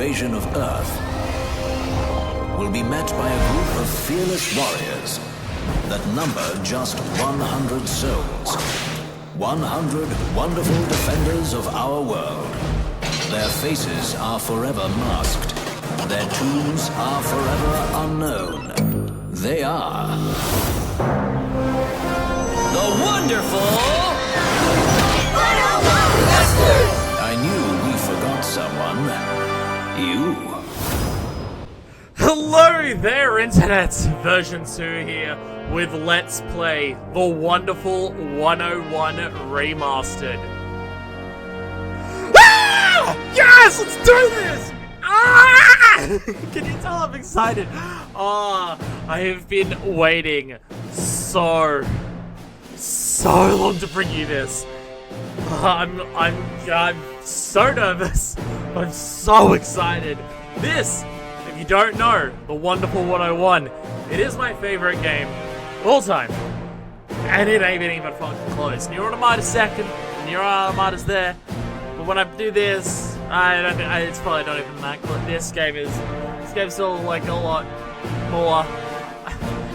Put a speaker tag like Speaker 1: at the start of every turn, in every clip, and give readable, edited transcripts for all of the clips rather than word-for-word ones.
Speaker 1: invasion of Earth will be met by a group of fearless warriors that number just 100 souls. 100 wonderful defenders of our world. Their faces are forever masked. Their tombs are forever unknown. They are the wonderful... I knew we forgot someone. You.
Speaker 2: Hello there, Internet! Version 2 here with Let's Play The Wonderful 101 Remastered. Ah! Yes! Let's do this! Ah! Can you tell I'm excited? Ah, I have been waiting so long to bring you this. I'm so nervous. I'm so excited. This, if you don't know, The Wonderful 101, it is my favorite game all time. And it ain't even fucking close. Nier Automata's second, Nier Automata's there. But when I do this, I don't think, it's probably not even that close. This game's still like a lot more.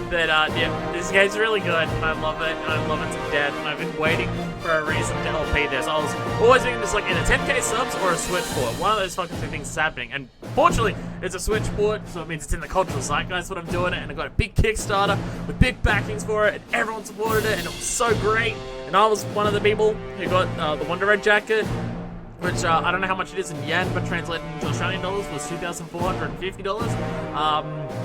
Speaker 2: But yeah, this game's really good. I love it, and I love it to death. And I've been waiting for a reason to LP this. I was always thinking this like in a 10k subs or a Switch port. One of those fucking two things is happening. And fortunately, it's a Switch port, so it means it's in the cultural zeitgeist when I'm doing it. And I got a big Kickstarter with big backings for it, and everyone supported it, and it was so great. And I was one of the people who got the Wonder Red jacket, which I don't know how much it is in yen, but translated into Australian dollars was $2,450.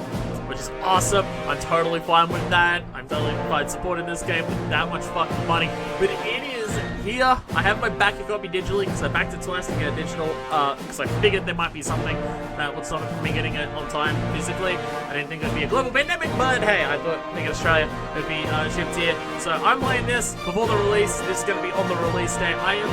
Speaker 2: Which is awesome. I'm totally fine with that. I'm totally fine supporting this game with that much fucking money. But it is here. I have my backing copy digitally because I backed it twice to get a digital, because I figured there might be something that would stop it from me getting it on time physically. I didn't think it would be a global pandemic, but hey, I thought being in Australia it would be shipped here. So I'm playing this before the release. This is going to be on the release day. I am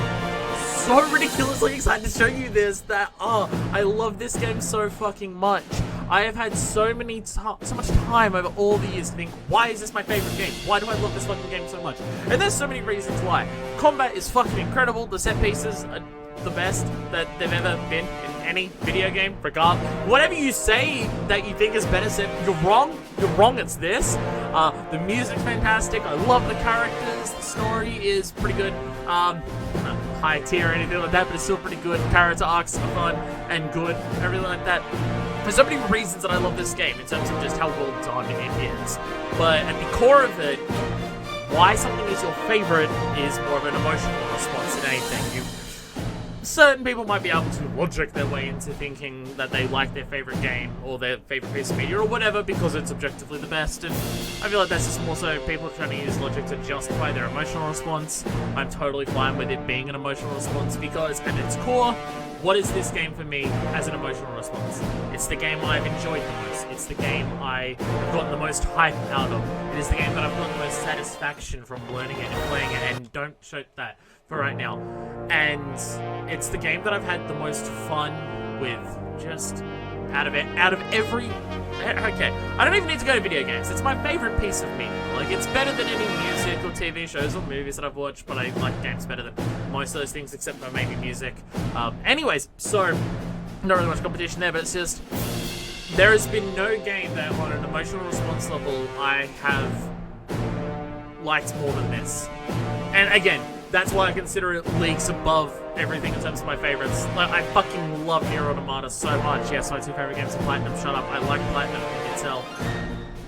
Speaker 2: so ridiculously excited to show you this that, I love this game so fucking much. I have had so much time over all the years to think, why is this my favorite game? Why do I love this fucking game so much? And there's so many reasons why. Combat is fucking incredible. The set pieces are the best that they've ever been in any video game, regardless. Whatever you say that you think is better set, you're wrong. You're wrong, it's this. The music's fantastic. I love the characters. The story is pretty good. Not high tier or anything like that, but it's still pretty good. Character arcs are fun and good. Everything like that. There's so many reasons that I love this game in terms of just how well done it is. But at the core of it, why something is your favorite is more of an emotional response than anything. Certain people might be able to logic their way into thinking that they like their favorite game or their favorite piece of media or whatever because it's objectively the best, and I feel like that's just more so people trying to use logic to justify their emotional response. I'm totally fine with it being an emotional response because at its core, what is this game for me as an emotional response? It's the game I've enjoyed the most. It's the game I have gotten the most hype out of. It is the game that I've gotten the most satisfaction from learning it and playing it, and don't shoot that for right now. And it's the game that I've had the most fun with, just out of every... Okay, I don't even need to go to video games. It's my favorite piece of media. Like, it's better than any music or TV shows or movies that I've watched, but I like games better than most of those things, except for maybe music. Anyways, so, not really much competition there, but it's just... There has been no game that, on an emotional response level, I have liked more than this. And again, that's why I consider it leagues above everything in terms of my favorites. Like, I fucking love Nier Automata so much. Yes, my two favorite games are Platinum. Shut up. I like Platinum, you can tell.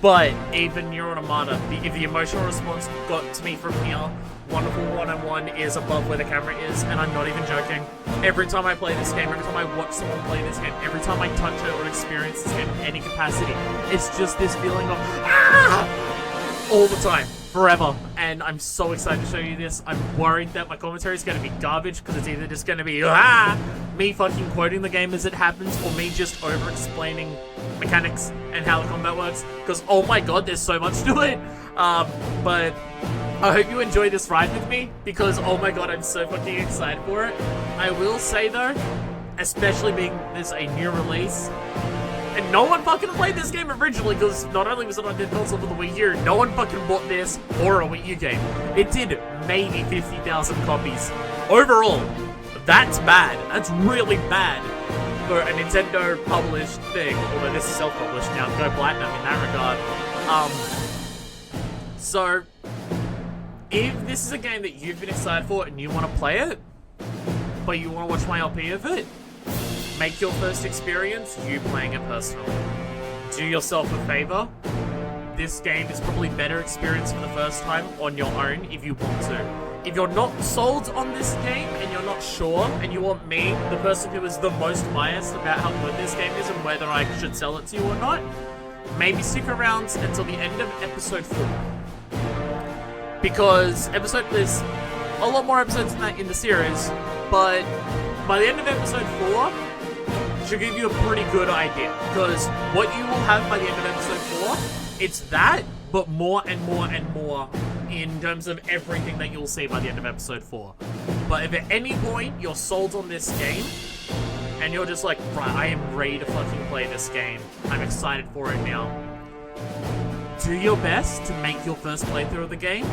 Speaker 2: But even Nier Automata, if the emotional response got to me from here, Wonderful 101 is above where the camera is, and I'm not even joking. Every time I play this game, every time I watch someone play this game, every time I touch it or experience this game in any capacity, it's just this feeling of, ah! All the time. Forever, and I'm so excited to show you this. I'm worried that my commentary is going to be garbage because it's either just going to be me fucking quoting the game as it happens, or me just over-explaining mechanics and how the combat works, because oh my god, there's so much to it. But I hope you enjoy this ride with me, because oh my god, I'm so fucking excited for it. I will say though, especially being this a new release, and no one fucking played this game originally, because not only was it on the console for the Wii U, no one fucking bought this or a Wii U game. It did maybe 50,000 copies overall. That's bad. That's really bad. for a Nintendo published thing, although this is self-published now, go platinum in that regard. So, if this is a game that you've been excited for and you want to play it, but you want to watch my LP of it, make your first experience you playing it personally. Do yourself a favor. This game is probably better experience for the first time on your own if you want to. If you're not sold on this game and you're not sure, and you want me, the person who is the most biased about how good this game is and whether I should sell it to you or not, maybe stick around until the end of episode 4. Because there's a lot more episodes than that in the series, but by the end of episode 4, should give you a pretty good idea. Because what you will have by the end of episode 4, it's that, but more and more and more in terms of everything that you'll see by the end of episode 4. But if at any point you're sold on this game, and you're just like, right, I am ready to fucking play this game, I'm excited for it now, do your best to make your first playthrough of the game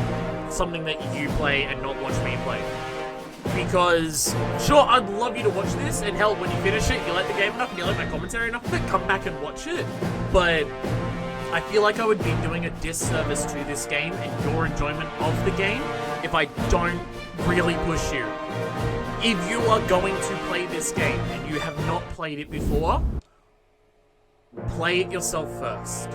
Speaker 2: something that you play and not watch me play. Because, sure, I'd love you to watch this, and hell, when you finish it, you like the game enough, and you like my commentary enough of it, come back and watch it. But I feel like I would be doing a disservice to this game and your enjoyment of the game if I don't really push you. If you are going to play this game and you have not played it before, play it yourself first.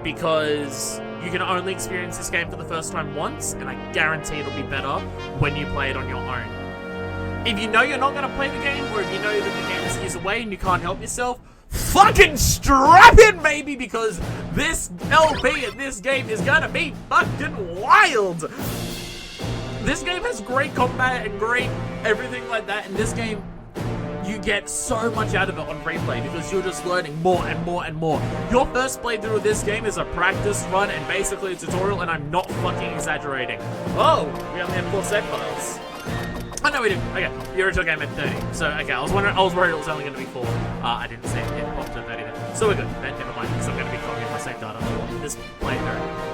Speaker 2: Because you can only experience this game for the first time once, and I guarantee it'll be better when you play it on your own. If you know you're not going to play the game, or if you know that the game is years away and you can't help yourself, fucking strap in, baby, because this LP and this game is going to be fucking wild. This game has great combat and great everything like that, and this game, you get so much out of it on replay because you're just learning more and more and more. Your first playthrough of this game is a practice run and basically a tutorial, and I'm not fucking exaggerating. Oh, we only have 4 save files. Oh no, we do. Okay, the original game had 30. So okay, I was worried it was only going to be 4. I didn't say it popped to 30 then. So we're good. Then never mind, because I'm going to be copying my save data for this playthrough.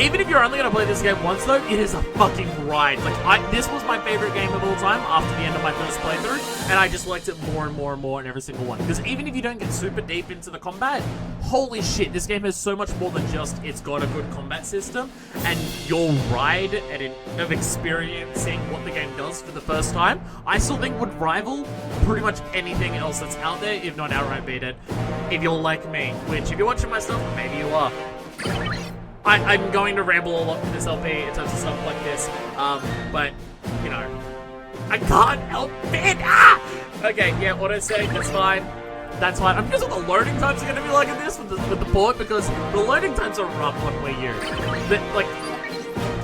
Speaker 2: Even if you're only going to play this game once, though, it is a fucking ride. Like, this was my favorite game of all time after the end of my first playthrough, and I just liked it more and more and more in every single one. Because even if you don't get super deep into the combat, holy shit, this game has so much more than just it's got a good combat system, and your ride of experiencing what the game does for the first time, I still think would rival pretty much anything else that's out there, if not outright beat it, if you're like me. Which, if you're watching my stuff, maybe you are. I'm going to ramble a lot with this LP in terms of stuff like this, but, you know, I can't help it! Ah! Okay, yeah, autosave, that's fine. That's fine. I'm guessing the loading times are going to be like this with the port, because the loading times are rough on Wii U.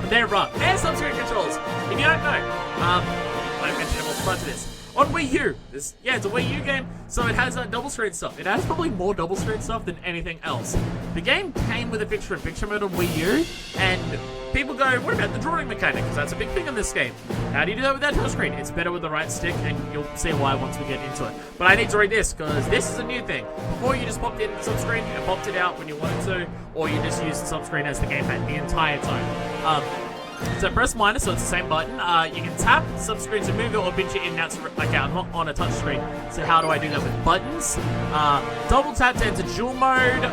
Speaker 2: They're rough. And subscreen controls. If you don't know, I mentioned it multiple times of this. On Wii U, it's a Wii U game, so it has double screen stuff. It has probably more double screen stuff than anything else. The game came with a picture-in-picture mode on Wii U, and people go, what about the drawing mechanic? Because that's a big thing in this game. How do you do that with that touchscreen? It's better with the right stick, and you'll see why once we get into it. But I need to read this, because this is a new thing. Before, you just popped in the subscreen and popped it out when you wanted to, or you just used the subscreen as the gamepad the entire time. So press minus, so it's the same button. You can tap subscreen to move it or pinch it in and out. Okay, I'm not on a touchscreen, so how do I do that with buttons? Double tap to enter dual mode.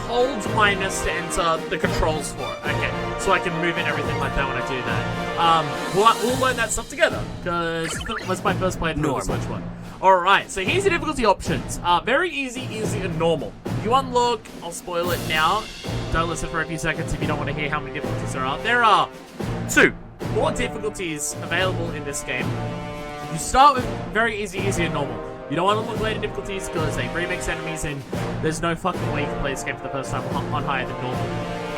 Speaker 2: Hold minus to enter the controls for it. Okay, so I can move and everything like that when I do that. We'll learn that stuff together, because that's my first playthrough of the Switch one. Alright, so here's the difficulty options. Very easy, and normal. You unlock, I'll spoil it now. Don't listen for a few seconds if you don't want to hear how many difficulties there are. There are 2 more difficulties available in this game. You start with very easy, and normal. You don't want to unlock later difficulties because they remix enemies, and there's no fucking way you can play this game for the first time on higher than normal.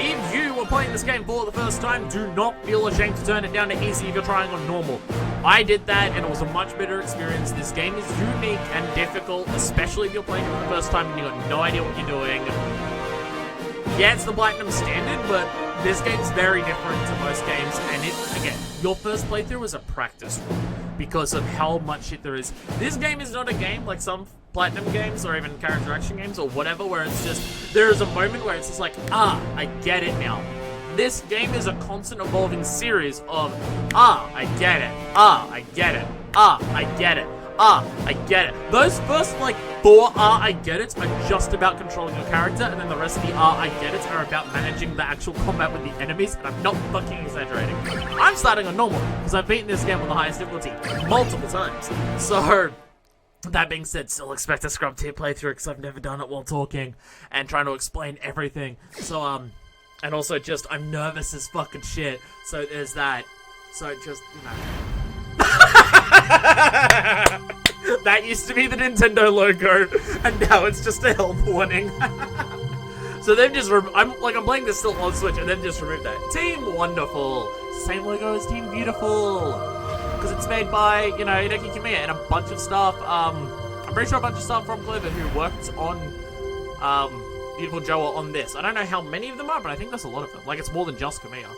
Speaker 2: If you were playing this game for the first time, do not feel ashamed to turn it down to easy if you're trying on normal. I did that, and it was a much better experience. This game is unique and difficult, especially if you're playing it for the first time and you've got no idea what you're doing. Yeah, it's the Platinum standard, but this game's very different to most games, and again, your first playthrough is a practice run because of how much shit there is. This game is not a game like some Platinum games or even character action games or whatever, where it's just, there is a moment where it's just like, I get it now. This game is a constant evolving series of, I get it, I get it, I get it, I get it. Those first, like, 4 I get it are just about controlling your character, and then the rest of the I get it are about managing the actual combat with the enemies, and I'm not fucking exaggerating. I'm starting on normal, because I've beaten this game on the highest difficulty multiple times. So, that being said, still expect a scrub tier playthrough, because I've never done it while talking, and trying to explain everything. So, and also just, I'm nervous as fucking shit, so there's that. So just, you know. That used to be the Nintendo logo, and now it's just a health warning. So they've just, I'm playing this still on Switch, and they've just removed that. Team Wonderful. Same logo as Team Beautiful. Because it's made by, you know, Hideki Kamiya and a bunch of stuff, I'm pretty sure a bunch of stuff from Clever who worked on, Beautiful Joe on this. I don't know how many of them are, but I think there's a lot of them. Like, it's more than just Kamiya.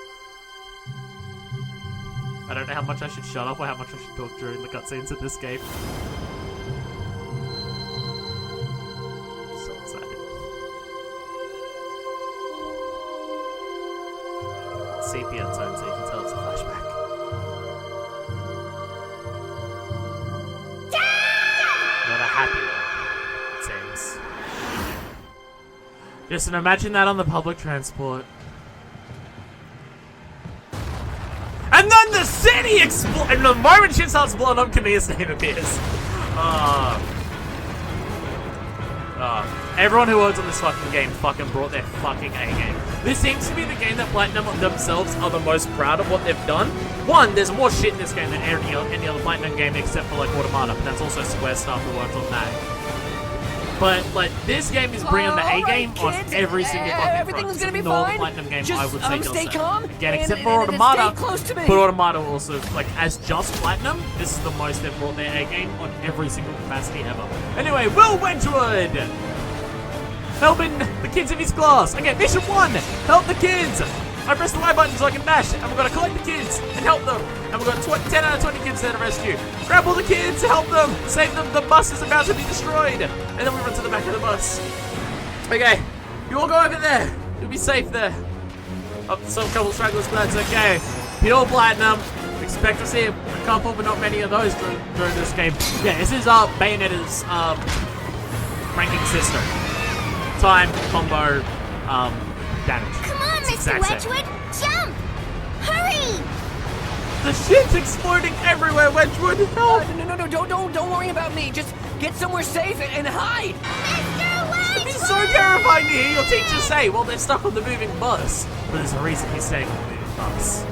Speaker 2: I don't know how much I should shut up or how much I should talk during the cutscenes in this game. So excited. Sepia tone so you can tell it's a flashback. Not a happy one, it seems. Just imagine that on the public transport. And then the city explodes! And the moment shit starts blowing up, Kamiya's name appears. Everyone who works on this fucking game fucking brought their fucking A-game. This seems to be the game that Platinum themselves are the most proud of what they've done. One, there's more shit in this game than any other Platinum game except for, like, Automata, but that's also Square staff who worked on that. But, like, this game is bringing the A-game on every single fucking
Speaker 3: everything's
Speaker 2: front.
Speaker 3: gonna be
Speaker 2: No
Speaker 3: fine.
Speaker 2: Platinum game,
Speaker 3: Just,
Speaker 2: I would say, does
Speaker 3: stay
Speaker 2: that.
Speaker 3: calm.
Speaker 2: Again,
Speaker 3: and,
Speaker 2: except
Speaker 3: and,
Speaker 2: for
Speaker 3: and
Speaker 2: Automata.
Speaker 3: stay close to me.
Speaker 2: But Automata also, like, as just Platinum, this is the most they've brought their A-game on every single capacity ever. Anyway, Will Wedgwood! Helping the kids in his class. Okay, mission 1, help the kids. I press the Y button so I can dash, and we're gonna collect the kids and help them. And we've got 10 out of 20 kids there to rescue. Grab all the kids, help them, save them. The bus is about to be destroyed. And then we run to the back of the bus. Okay, you all go over there. You'll be safe there. Oh, some couple stragglers, but that's okay. Pure Platinum. Expect to see a couple, but not many of those during this game. Yeah, this is Bayonetta's ranking system. Time, combo, damage.
Speaker 4: Come on,
Speaker 2: It's
Speaker 4: Mr.
Speaker 2: exact same.
Speaker 4: Wedgwood! Jump! Hurry!
Speaker 2: The shit's exploding everywhere, Wedgwood! Help!
Speaker 3: No, don't worry about me. Just get somewhere safe and hide.
Speaker 4: Mr. Wedgwood!
Speaker 2: It's so terrifying to hear your teacher say, well, they're stuck on the moving bus. But there's a reason he's staying on the moving bus.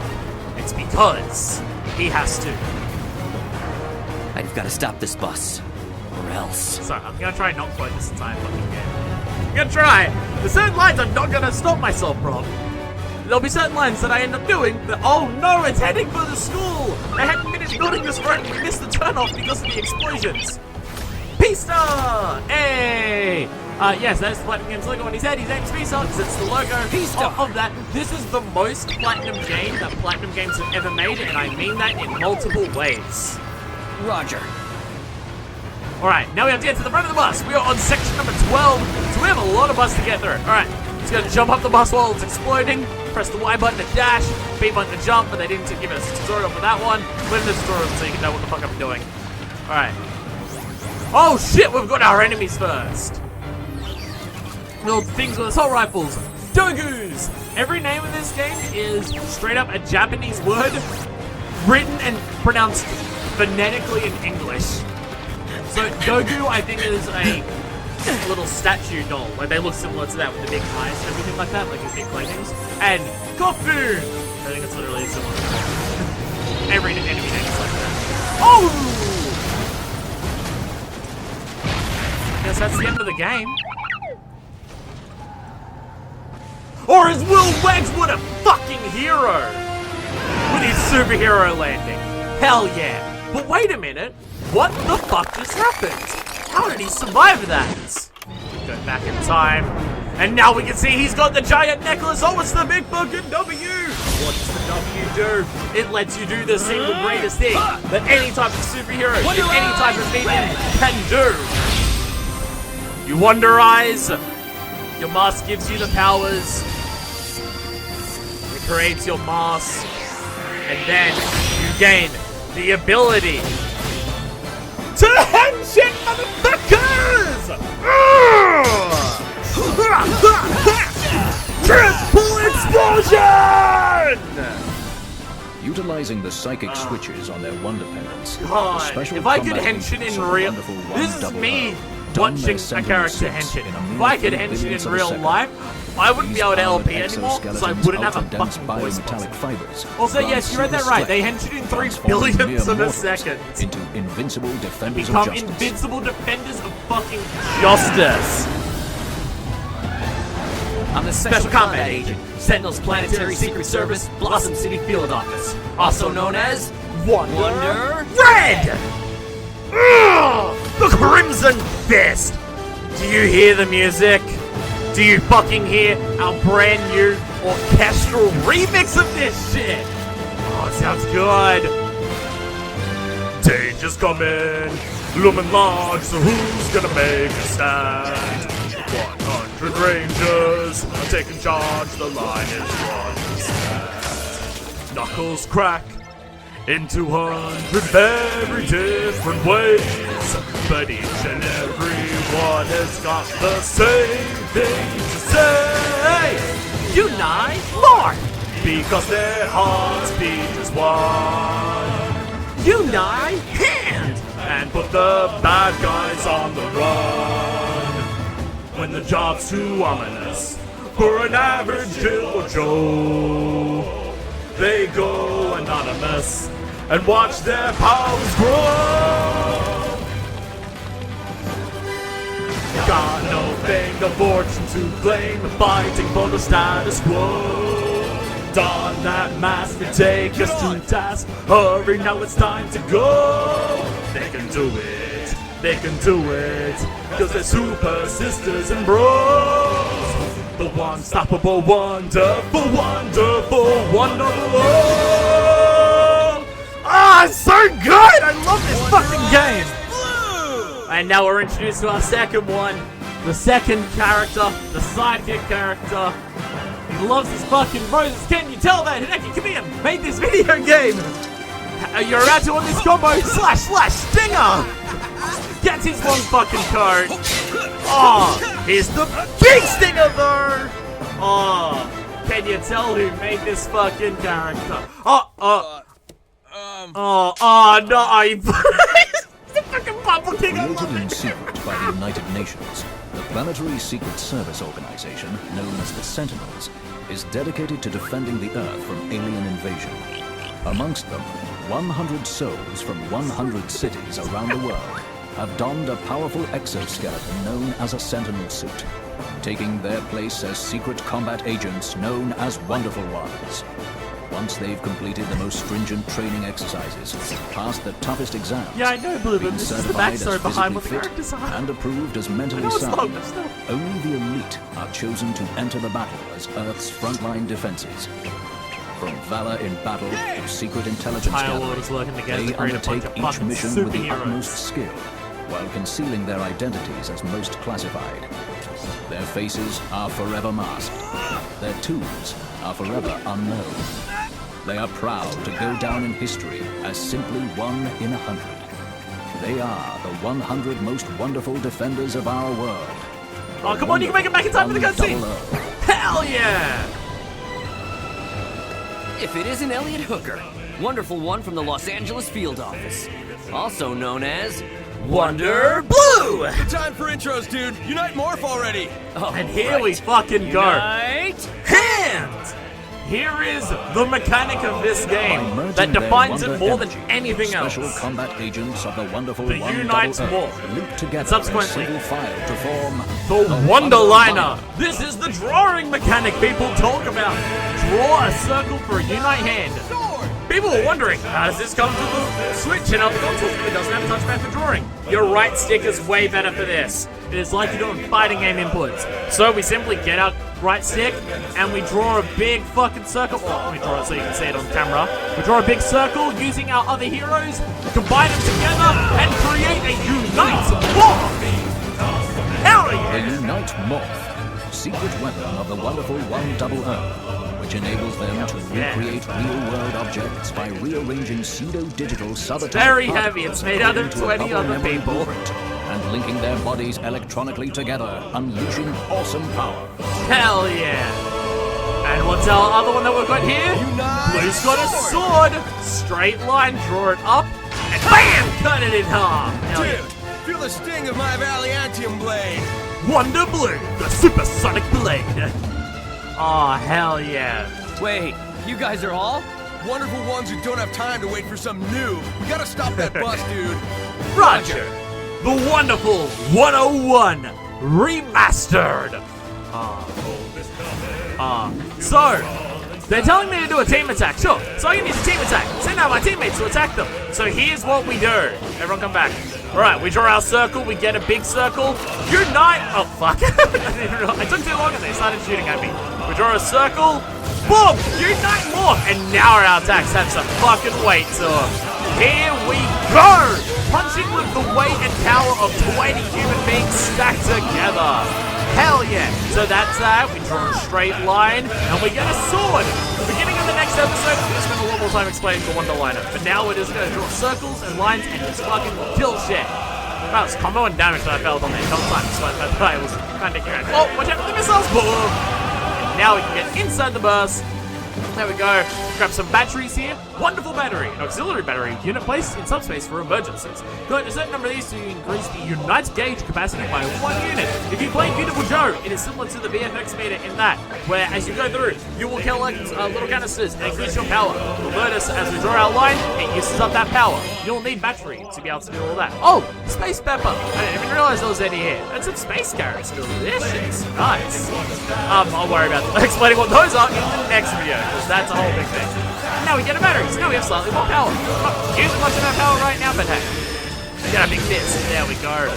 Speaker 2: It's because he has to.
Speaker 3: I've got to stop this bus, or else.
Speaker 2: Sorry, I'm gonna try not quote this entire fucking game. I'm gonna try. There's certain lines I'm not gonna stop myself from. There'll be certain lines that I end up doing that, oh no, it's heading for the school! I hadn't finished building this road and we missed the turnoff because of the explosions. Pista! Hey! Yes, that's the Platinum Games logo on his head. His name's Pista because it's the logo of that. This is the most Platinum game that Platinum Games have ever made, and I mean that in multiple ways.
Speaker 3: Roger.
Speaker 2: Alright, now we have to get to the front of the bus. We are on section number 12, so we have a lot of bus to get through. Alright, just gonna jump up the bus while it's exploding, press the Y button to dash, B button to jump, but they didn't give us a tutorial for that one. Leave the tutorial so you can know what the fuck I'm doing. Alright. Oh shit, we've got our enemies first. Little things with assault rifles. Dogus! Every name in this game is straight up a Japanese word, written and pronounced phonetically in English. So Dogu, I think, is a little statue doll. Like, they look similar to that with the big eyes and everything like that, like his big playthings. And Kofu! I think it's literally similar to that. Every enemy name is like that. Oh! Guess that's the end of the game. Or is Will Wedgwood a fucking hero? With his superhero landing. Hell yeah. But wait a minute. What the fuck just happened? How did he survive that? Go back in time. And now we can see he's got the giant necklace. Oh, it's the big fucking W. What does the W do? It lets you do the single greatest thing that any type of superhero in any type of medium can do. You Wonderize. Your mask gives you the powers. It creates your mask. And then you gain the ability to henshin, motherfuckers! Triple explosion!
Speaker 1: Utilizing the psychic switches on their wonder pendants, the
Speaker 2: God,
Speaker 1: special
Speaker 2: if I could
Speaker 1: combat
Speaker 2: henshin
Speaker 1: agents
Speaker 2: in
Speaker 1: of the
Speaker 2: real,
Speaker 1: wonderful
Speaker 2: this is
Speaker 1: 100
Speaker 2: me
Speaker 1: don their
Speaker 2: watching a
Speaker 1: sentinel
Speaker 2: character
Speaker 1: suits
Speaker 2: henshin.
Speaker 1: in a
Speaker 2: If
Speaker 1: mere
Speaker 2: I could
Speaker 1: few
Speaker 2: henshin
Speaker 1: billionths
Speaker 2: in
Speaker 1: of a
Speaker 2: real
Speaker 1: second.
Speaker 2: life, I wouldn't be able to
Speaker 1: These
Speaker 2: LP
Speaker 1: armored
Speaker 2: anymore, because I
Speaker 1: exoskeletons,
Speaker 2: wouldn't have a
Speaker 1: ultra-dense
Speaker 2: fucking voice box.
Speaker 1: biometallic fibers,
Speaker 2: Also,
Speaker 1: grant
Speaker 2: yes, you read that
Speaker 1: super
Speaker 2: right. They
Speaker 1: strength,
Speaker 2: henshin in 3
Speaker 1: transforming
Speaker 2: billionths
Speaker 1: mere
Speaker 2: of a
Speaker 1: mortals
Speaker 2: second.
Speaker 1: into invincible defenders
Speaker 2: Become
Speaker 1: of justice.
Speaker 2: invincible defenders of fucking justice.
Speaker 3: I'm the Special Combat Agent, Sentinel's Planetary Secret Service, Blossom City Field Office, also known as Wonder
Speaker 2: Red! Ugh! The Crimson Fist! Do you hear the music? Do you fucking hear our brand new orchestral remix of this shit? Oh, it sounds good. Danger's coming, looming large, so who's gonna make a stand? 100 Rangers are taking charge, the line is one to stand. Knuckles crack in 200 very different ways, but each and every one has got the same thing to say. Unite more, because their hearts beat as one. Unite hand, and put the bad guys on the run. When the job's too ominous for an average Jill or Joe, they go anonymous and watch their powers grow. Got no fame, no fortune to claim, fighting for the status quo. Don that mask and take us to task. Hurry, now it's time to go. They can do it, they can do it, cause they're super sisters and bros. The unstoppable, wonderful, wonderful, wonderful. Ah, it's so good! I love this fucking game! And now we're introduced to our second one. The second character, the sidekick character. He loves his fucking roses. Can you tell that Hideki Kamiya made this video game? You're about to on this combo / stinger! Gets his long fucking card. Oh, here's the big stinger though! Oh, can you tell who made this fucking character? No, the fucking Papa King.
Speaker 1: Created in secret by the United Nations, the Planetary Secret Service Organization, known as the Sentinels, is dedicated to defending the Earth from alien invasion. Amongst them, 100 souls from 100 cities around the world have donned a powerful exoskeleton known as a Sentinel suit, taking their place as secret combat agents known as Wonderful Ones. Once they've completed the most stringent training exercises, passed the toughest exams,
Speaker 2: Yeah, I know, Blue, but
Speaker 1: been
Speaker 2: this is the
Speaker 1: certified as
Speaker 2: backstory behind what the
Speaker 1: physically
Speaker 2: characters
Speaker 1: fit,
Speaker 2: are.
Speaker 1: and approved as
Speaker 2: I
Speaker 1: mentally
Speaker 2: know it's long,
Speaker 1: sound,
Speaker 2: but still.
Speaker 1: only the elite are chosen to enter the battle as Earth's frontline defenses. From valor in battle to secret intelligence
Speaker 2: Entire world
Speaker 1: gathering,
Speaker 2: is working together
Speaker 1: they
Speaker 2: to create a bunch
Speaker 1: undertake
Speaker 2: of
Speaker 1: each
Speaker 2: fucking
Speaker 1: mission with the
Speaker 2: superheroes.
Speaker 1: utmost skill, while concealing their identities as most classified. Their faces are forever masked. Their tools are forever unknown. They are proud to go down in history as simply 1 in 100. They are the 100 most wonderful defenders of our world.
Speaker 2: Oh, come on, you can make it back in time for the cutscene!
Speaker 1: 100.
Speaker 2: Hell yeah!
Speaker 3: If it isn't Elliot Hooker, Wonderful One from the Los Angeles Field Office, also known as Wonder Blue!
Speaker 5: Time for intros, dude. Unite Morph already.
Speaker 3: Oh,
Speaker 2: And here we fucking go.
Speaker 3: Unite
Speaker 2: Hands! Here is the mechanic of this game
Speaker 1: By merging
Speaker 2: that
Speaker 1: their
Speaker 2: defines it
Speaker 1: wonder
Speaker 2: more than
Speaker 1: energy,
Speaker 2: anything else.
Speaker 1: Special combat agents of the wonderful
Speaker 2: The
Speaker 1: One
Speaker 2: Unite
Speaker 1: Double
Speaker 2: Morph.
Speaker 1: Earth link together
Speaker 2: Subsequently,
Speaker 1: in single file to form
Speaker 2: The Wonderliner. This is the drawing mechanic people talk about. Draw a circle for a Unite hand. People are wondering, how does this come to the Switch and other consoles if it doesn't have a touchpad for drawing? Your right stick is way better for this. It is like you're doing fighting game inputs. So we simply get our right stick and we draw a big fucking circle. Well, let me draw it so you can see it on camera. We draw a big circle using our other heroes, combine them together, and create a Unite Morph! Hell
Speaker 1: the
Speaker 2: yeah!
Speaker 1: Unite Morph. secret weapon of the wonderful 100, which enables them to recreate real-world objects by rearranging pseudo-digital subatomic
Speaker 2: Very heavy. It's made out of
Speaker 1: into a
Speaker 2: 20
Speaker 1: bubble
Speaker 2: other
Speaker 1: memory
Speaker 2: people.
Speaker 1: blueprint, and linking their bodies electronically together, unleashing awesome power.
Speaker 2: Hell yeah. And what's our other one that we've got here? Blue's got a sword. Straight line, draw it up, and BAM! Cut it in half. Hell yeah.
Speaker 5: Dude, feel the sting of my Valiantium blade.
Speaker 2: Wonder Blue, the supersonic blade. Oh, hell yeah.
Speaker 3: Wait, you guys are all?
Speaker 5: Wonderful ones who don't have time to wait for some noob. We gotta stop that bus, dude.
Speaker 2: Roger. The wonderful 101 remastered. So, they're telling me to do a team attack. Sure, so I can use a team attack. Send out my teammates to attack them. So here's what we do. Everyone come back. Alright, we draw our circle, we get a big circle. Unite! Oh, fuck. I took too long and they started shooting at me. We draw a circle. Boom! Unite more! And now our attacks have some fucking weight to them. Here we go! Punching with the weight and power of 20 human beings stacked together. Hell yeah! So that's that. We draw a straight line, and we get a sword. Beginning of the next episode, we're going to spend a lot more time explaining the Wonder Liner. But now we're just going to draw circles and lines and just fucking kill shit. That was combo and damage that I felt on there a couple times, so I thought I was kind of accurate. Oh, watch out for the missiles! Boom! And now we can get inside the bus. There we go. Grab some batteries here. Wonderful battery. An auxiliary battery unit placed in subspace for emergencies. Collect a certain number of these to increase the Unite's gauge capacity by 1 unit. If you play Beautiful Joe, it is similar to the VFX meter in that, where as you go through, you will collect little canisters and increase your power. You'll notice as we draw our line, it uses up that power. You'll need battery to be able to do all that. Oh, Space Pepper. I didn't even realize there was any here. That's some space carrots. Delicious. Nice. I'll worry about explaining what those are in the next video, because that's a whole big thing. Now we get a battery, so now we have slightly more power. Not using much of our power right now, but hey. We got a big fist. There we go.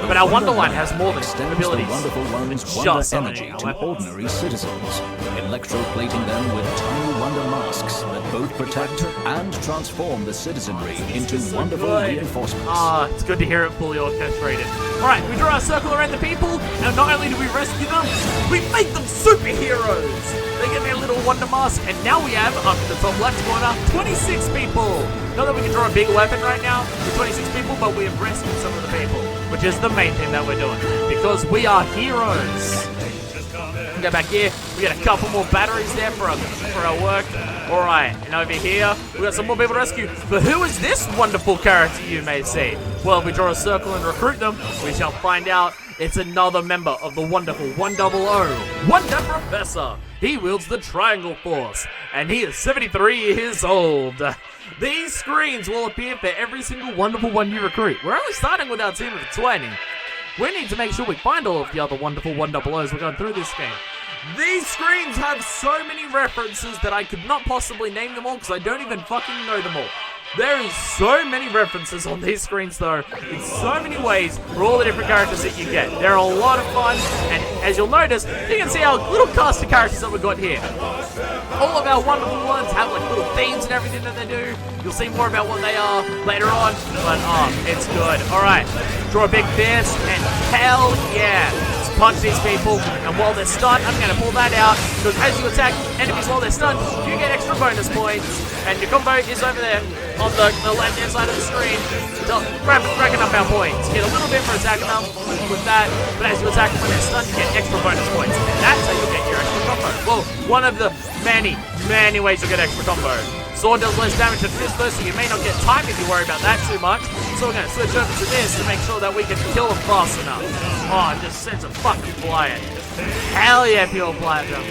Speaker 2: But our Wonderline has more than
Speaker 1: Extends
Speaker 2: abilities.
Speaker 1: the wonderful one's
Speaker 2: It's
Speaker 1: wonder
Speaker 2: just
Speaker 1: energy
Speaker 2: something,
Speaker 1: to
Speaker 2: weapons.
Speaker 1: ordinary citizens, electroplating them with tiny wonder masks that both protect and transform the citizenry into wonderful
Speaker 2: Good.
Speaker 1: reinforcements.
Speaker 2: It's good to hear it fully orchestrated. Alright, we draw a circle around the people, and not only do we rescue them, we make them superheroes! They get their little wonder mask, and now we have, up in the top left corner, 26 people! Not that we can draw a big weapon right now with 26 people, but we have rescued some of the people, which is the main thing that we're doing, because we are heroes! We go back here, we get a couple more batteries there for our work. Alright, and over here, we got some more people to rescue. But who is this wonderful character, you may say? Well, if we draw a circle and recruit them, we shall find out it's another member of the wonderful 100, Wonder Professor. He wields the Triangle Force, and he is 73 years old. These screens will appear for every single wonderful one you recruit. We're only starting with our team of 20. We need to make sure we find all of the other wonderful 100s we're going through this game. These screens have so many references that I could not possibly name them all because I don't even fucking know them all. There is so many references on these screens though, in so many ways for all the different characters that you get. They're a lot of fun, and as you'll notice, you can see our little cast of characters that we've got here. All of our wonderful ones have like little themes and everything that they do. You'll see more about what they are later on, but it's good. Alright, draw a big fist, and hell yeah! Let's punch these people, and while they're stunned, I'm gonna pull that out, because as you attack enemies while they're stunned, you get extra bonus points, and your combo is over there on the left-hand side of the screen. So, racking up our points. Get a little bit for attacking them with that, but as you attack them when they're stunned, you get extra bonus points, and that's how you get your extra combo. Well, one of the many, many ways you get extra combo. Sword does less damage than fist though, so you may not get time if you worry about that too much. So we're going to switch over to this to make sure that we can kill them fast enough. Oh, it just sends a fucking flying. Hell yeah, pure platinum.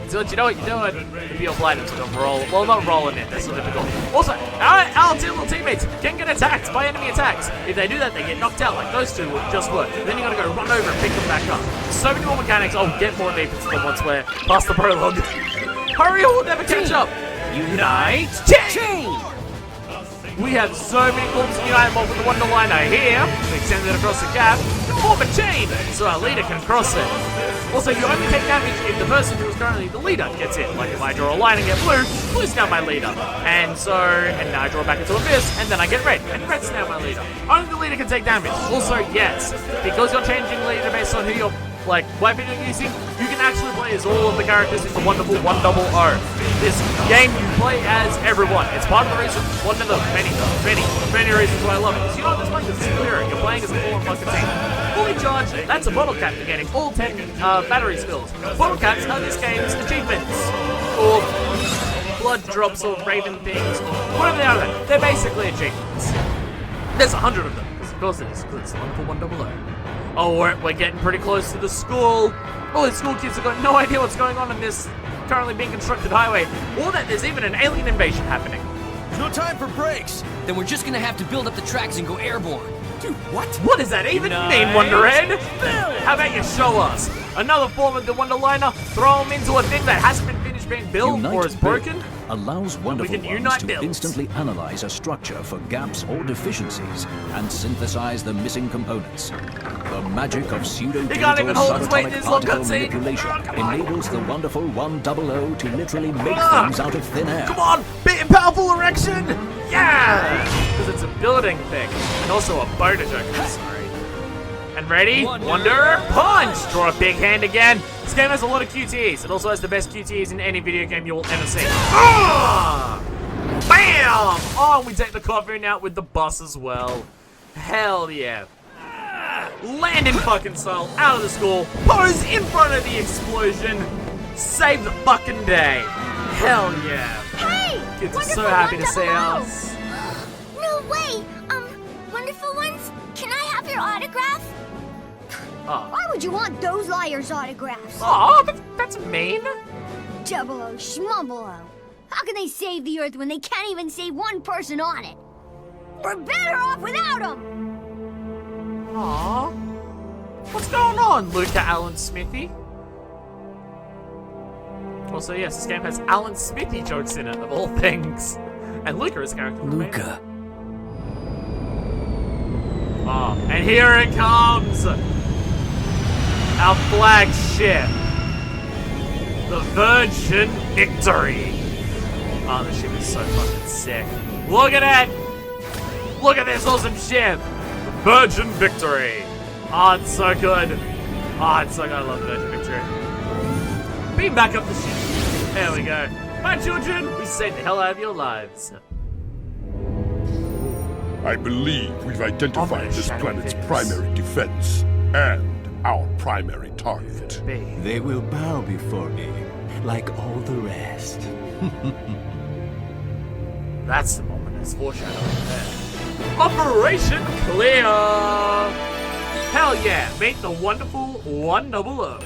Speaker 2: So you know what you're doing? The pure platinum's going to roll. Well, not rolling it, that's so difficult. Also, our two little teammates can get attacked by enemy attacks. If they do that, they get knocked out like those two just were. Then you got to go run over and pick them back up. So many more mechanics. I'll get more deep into them once we're past the prologue. Hurry or we'll never catch up. Unite! Chain! We have so many forms of Unite with the Wonder Liner here. We extend it across the gap and form a chain so our leader can cross it. Also, you only take damage if the person who is currently the leader gets hit. Like if I draw a line and get blue, blue's now my leader. And now I draw back into a fist, and then I get red, and red's now my leader. Only the leader can take damage. Also, yes, because you're changing leader based on who you're like, weapon you're using, you can actually play as all of the characters in the wonderful 100. This game, you play as everyone. It's part of the reason, one of the many reasons why I love it. Because you know what this one is clear. You're playing as a full fucking team. Fully charged, that's a bottle cap for getting all 10 battery spills. Bottle caps are this game's achievements. Or blood drops or raven things, or whatever they are. They're basically achievements. There's 100 of them. Of course it is, because it's the wonderful 100. Oh, we're getting pretty close to the school. All these school kids have got no idea what's going on in this currently being constructed highway, or that there's even an alien invasion happening.
Speaker 5: There's no time for breaks.
Speaker 3: Then we're just gonna have to build up the tracks and go airborne.
Speaker 5: Dude, what?
Speaker 2: What does that even mean, Wonderhead? How about you show us? Another form of the Wonderliner, throw them into a thing that hasn't been finished being built or is broken?
Speaker 1: Allows wonderful
Speaker 2: can
Speaker 1: ones
Speaker 2: unite
Speaker 1: to
Speaker 2: builds.
Speaker 1: instantly analyze a structure for gaps or deficiencies and synthesize the missing components. The magic of
Speaker 2: can't even
Speaker 1: pseudo-digital
Speaker 2: hold his weight in
Speaker 1: subatomic
Speaker 2: this long
Speaker 1: particle
Speaker 2: cutscene.
Speaker 1: manipulation
Speaker 2: Come on.
Speaker 1: enables the wonderful 100 to literally make
Speaker 2: Ah.
Speaker 1: things out of thin air.
Speaker 2: Come on, big and powerful erection! Yeah! Because it's a building thing, and also a boner joke, I'm sorry. And ready? Wonder Punch! Draw a big hand again. This game has a lot of QTEs. It also has the best QTEs in any video game you will ever see. Ah! Bam! Oh, and we take the coffin out with the bus as well. Hell yeah. Land in fucking style, out of the school, pose in front of the explosion, save the fucking day. Hell yeah.
Speaker 4: Hey!
Speaker 2: Kids are
Speaker 4: Wonderful
Speaker 2: so happy to
Speaker 4: 100.
Speaker 2: see us.
Speaker 4: No way! Wonderful ones, can I have your autograph?
Speaker 2: Oh,
Speaker 4: Why would you want those liars' autographs?
Speaker 2: oh that's mean.
Speaker 4: Double-O, Schmumble-O. How can they save the Earth when they can't even save one person on it? We're better off without them!
Speaker 2: Aw. What's going on, Luca Allen Smithy? Also, yes, this game has Alan Smithy jokes in it, of all things. And Luca is a character from
Speaker 3: Luca.
Speaker 2: Oh, and here it comes! Our flagship! The Virgin Victory! Oh, this ship is so fucking sick. Look at it! Look at this awesome ship! Virgin Victory! Oh, it's so good. Oh, it's so good. I love Virgin Victory. Beam back up the ship. There we go. My children, we saved the hell out of your lives.
Speaker 6: I believe we've identified this
Speaker 2: shadow
Speaker 6: planet's
Speaker 2: figures.
Speaker 6: primary defense and our primary target.
Speaker 7: They will bow before me, like all the rest.
Speaker 2: That's the moment that's foreshadowing there. Operation Clear! Hell yeah, meet the wonderful 100.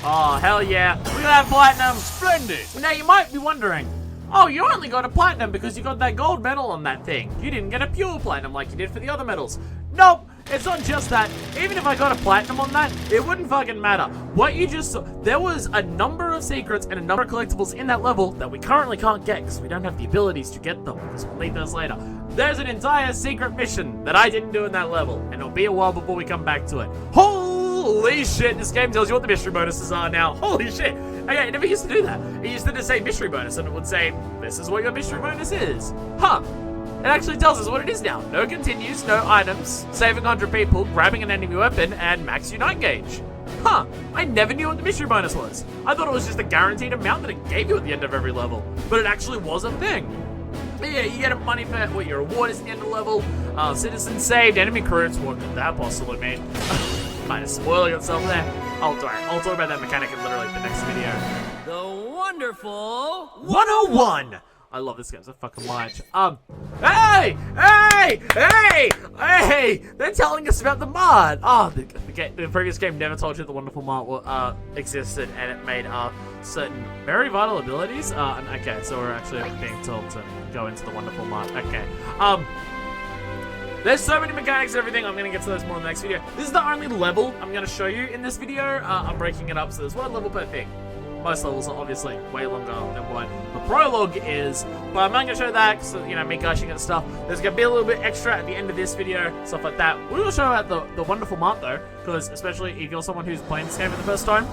Speaker 2: Oh, hell yeah. Look at that platinum. Splendid. Now, you might be wondering, oh, you only got a platinum because you got that gold medal on that thing. You didn't get a pure platinum like you did for the other medals. Nope. It's not just that. Even if I got a platinum on that, it wouldn't fucking matter. What you just saw, there was a number of secrets and a number of collectibles in that level that we currently can't get because we don't have the abilities to get them, because we'll need those later. There's an entire secret mission that I didn't do in that level, and it'll be a while before we come back to it. Holy shit, this game tells you what the mystery bonuses are now. Holy shit. Okay, it never used to do that. It used to just say mystery bonus, and it would say, this is what your mystery bonus is. Huh. It actually tells us what it is now. No continues, no items, saving 100 people, grabbing an enemy weapon, and max unite gauge. Huh, I never knew what the mystery bonus was. I thought it was just a guaranteed amount that it gave you at the end of every level, but it actually was a thing. But yeah, you get money for what your reward is at the end of the level, citizens saved, enemy crews, what could that possibly mean? Kind of spoiling itself there. I'll talk about that mechanic in literally the next video.
Speaker 3: The wonderful
Speaker 2: 101! I love this game so fucking much. Hey! They're telling us about the mod! Oh, the previous game never told you the wonderful mod existed, and it made certain very vital abilities. Okay, so we're actually being told to go into the wonderful mod. Okay. There's so many mechanics and everything. I'm gonna get to those more in the next video. This is the only level I'm gonna show you in this video. I'm breaking it up so there's one level per thing. Most levels are obviously way longer than what the prologue is, but I'm not going to show that because, you know, me gushing at stuff. There's going to be a little bit extra at the end of this video, stuff like that. We will show out the wonderful mart though, because especially if you're someone who's playing this game for the first time,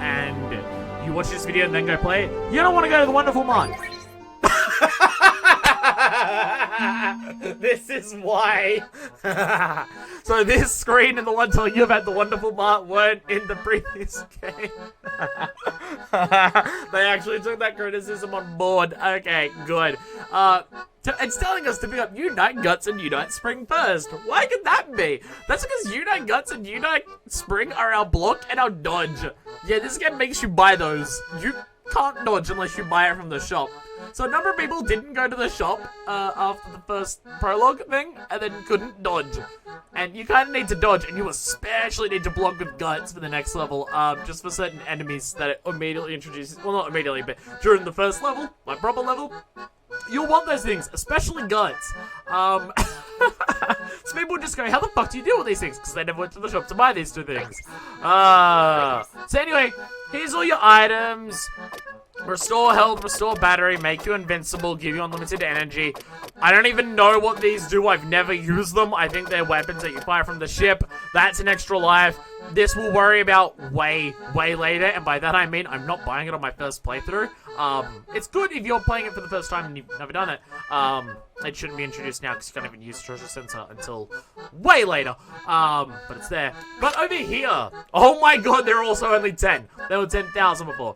Speaker 2: and you watch this video and then go play it, you don't want to go to the wonderful mart. This is why. So this screen and the one telling you about the wonderful part weren't in the previous game. They actually took that criticism on board. Okay, good. It's telling us to pick up Unite Guts and Unite Spring first. Why could that be? That's because Unite Guts and Unite Spring are our block and our dodge. Yeah, this game makes you buy those. You can't dodge unless you buy it from the shop. So a number of people didn't go to the shop after the first prologue thing, and then couldn't dodge. And you kind of need to dodge, and you especially need to block with Guts for the next level, just for certain enemies that it immediately introduces. Well, not immediately, but during the first level, like proper level, you'll want those things, especially Guts. So people just go, how the fuck do you deal with these things? Because they never went to the shop to buy these two things. So anyway, here's all your items. Restore health, restore battery, make you invincible, give you unlimited energy. I don't even know what these do. I've never used them. I think they're weapons that you fire from the ship. That's an extra life. This we'll worry about way later, and by that I mean I'm not buying it on my first playthrough. It's good if you're playing it for the first time and you've never done it. It shouldn't be introduced now because you can't even use Treasure Center until way later. But it's there. But over here, oh my god, there are also only 10. There were 10,000 before.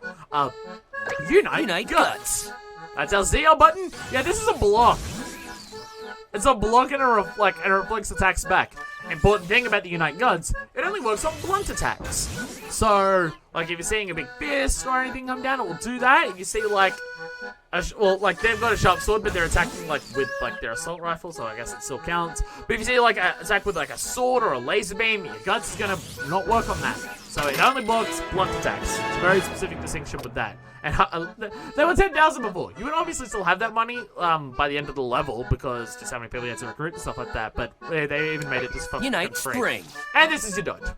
Speaker 2: Unite Guts. That's our ZL button. Yeah, this is a block. It's a block and it reflects attacks back. Important thing about the Unite Guts, it only works on blunt attacks. So, like, if you're seeing a big fist or anything come down, it will do that. If you see, like, they've got a sharp sword, but they're attacking, like, with, like, their assault rifle, so I guess it still counts. But if you see, like, an attack with, like, a sword or a laser beam, your Guts is gonna not work on that. So it only blocks blunt attacks. It's a very specific distinction with that. And there were 10,000 before. You would obviously still have that money by the end of the level because just how many people you had to recruit and stuff like that. But they even made it just fucking
Speaker 3: Unite
Speaker 2: free.
Speaker 3: Spring.
Speaker 2: And this is your dodge.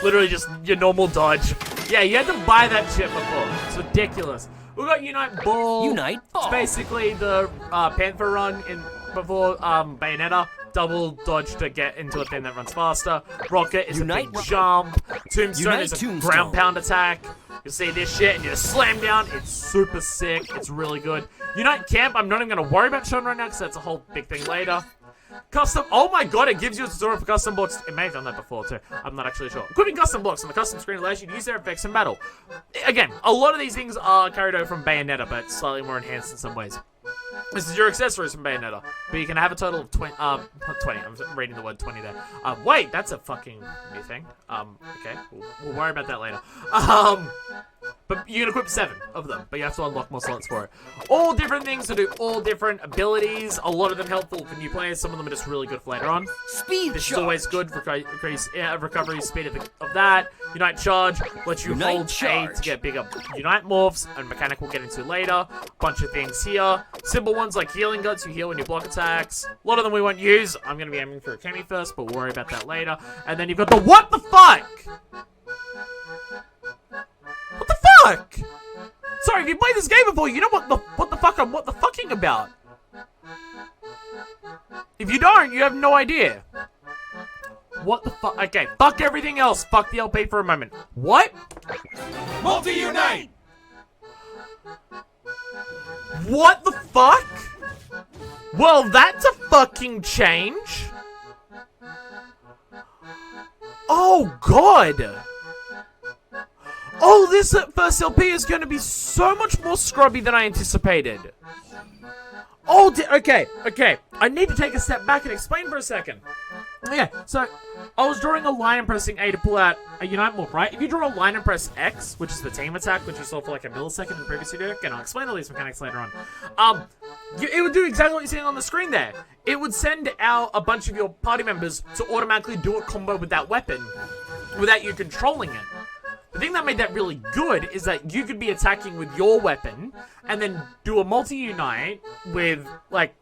Speaker 2: Literally just your normal dodge. Yeah, you had to buy that shit before. It's ridiculous. We got Unite Ball.
Speaker 3: Unite Ball.
Speaker 2: It's basically the Panther run before Bayonetta. Double dodge to get into a thing that runs faster. Rocket is
Speaker 3: Unite
Speaker 2: a big jump. Tombstone
Speaker 3: Unite
Speaker 2: is a
Speaker 3: Tombstone.
Speaker 2: ground pound attack. You see this shit and you just slam down. It's super sick. It's really good. Unite Camp, I'm not even going to worry about showing right now because that's a whole big thing later. Custom, oh my god, it gives you a tutorial for custom blocks. It may have done that before too. I'm not actually sure. Equipping custom blocks on the custom screen allows you to use their effects in battle. Again, a lot of these things are carried over from Bayonetta, but slightly more enhanced in some ways. This is your accessories from Bayonetta, but you can have a total of 20, not 20, I'm reading the word 20 there. Wait, that's a fucking new thing. Okay, we'll worry about that later. But you can equip 7 of them, but you have to unlock more slots for it. All different things to do all different abilities, a lot of them helpful for new players, some of them are just really good for later on.
Speaker 3: Speed
Speaker 2: This
Speaker 3: charge.
Speaker 2: is always good for recovery speed of that. Unite Charge lets you
Speaker 3: Unite
Speaker 2: hold
Speaker 3: Charge.
Speaker 2: A to get bigger Unite morphs, and mechanic we'll get into later. Bunch of things here. Simple ones like healing guts, you heal when you block attacks. A lot of them we won't use. I'm going to be aiming for a Kemi first, but we'll worry about that later. And then you've got the what the fuck? What the fuck? Sorry, if you played this game before, you know what the fuck I'm what the fucking about. If you don't, you have no idea. What the fuck? Okay, fuck everything else. Fuck the LP for a moment. What?
Speaker 5: Multi-unite!
Speaker 2: What the fuck? Well, that's a fucking change. Oh, God. Oh, this first LP is going to be so much more scrubby than I anticipated. Oh, okay. I need to take a step back and explain for a second. Yeah, so I was drawing a line and pressing A to pull out a Unite Morph, right? If you draw a line and press X, which is the team attack, which you saw for like a millisecond in the previous video, again, I'll explain all these mechanics later on. It would do exactly what you're seeing on the screen there. It would send out a bunch of your party members to automatically do a combo with that weapon without you controlling it. The thing that made that really good is that you could be attacking with your weapon and then do a multi-unite with, like,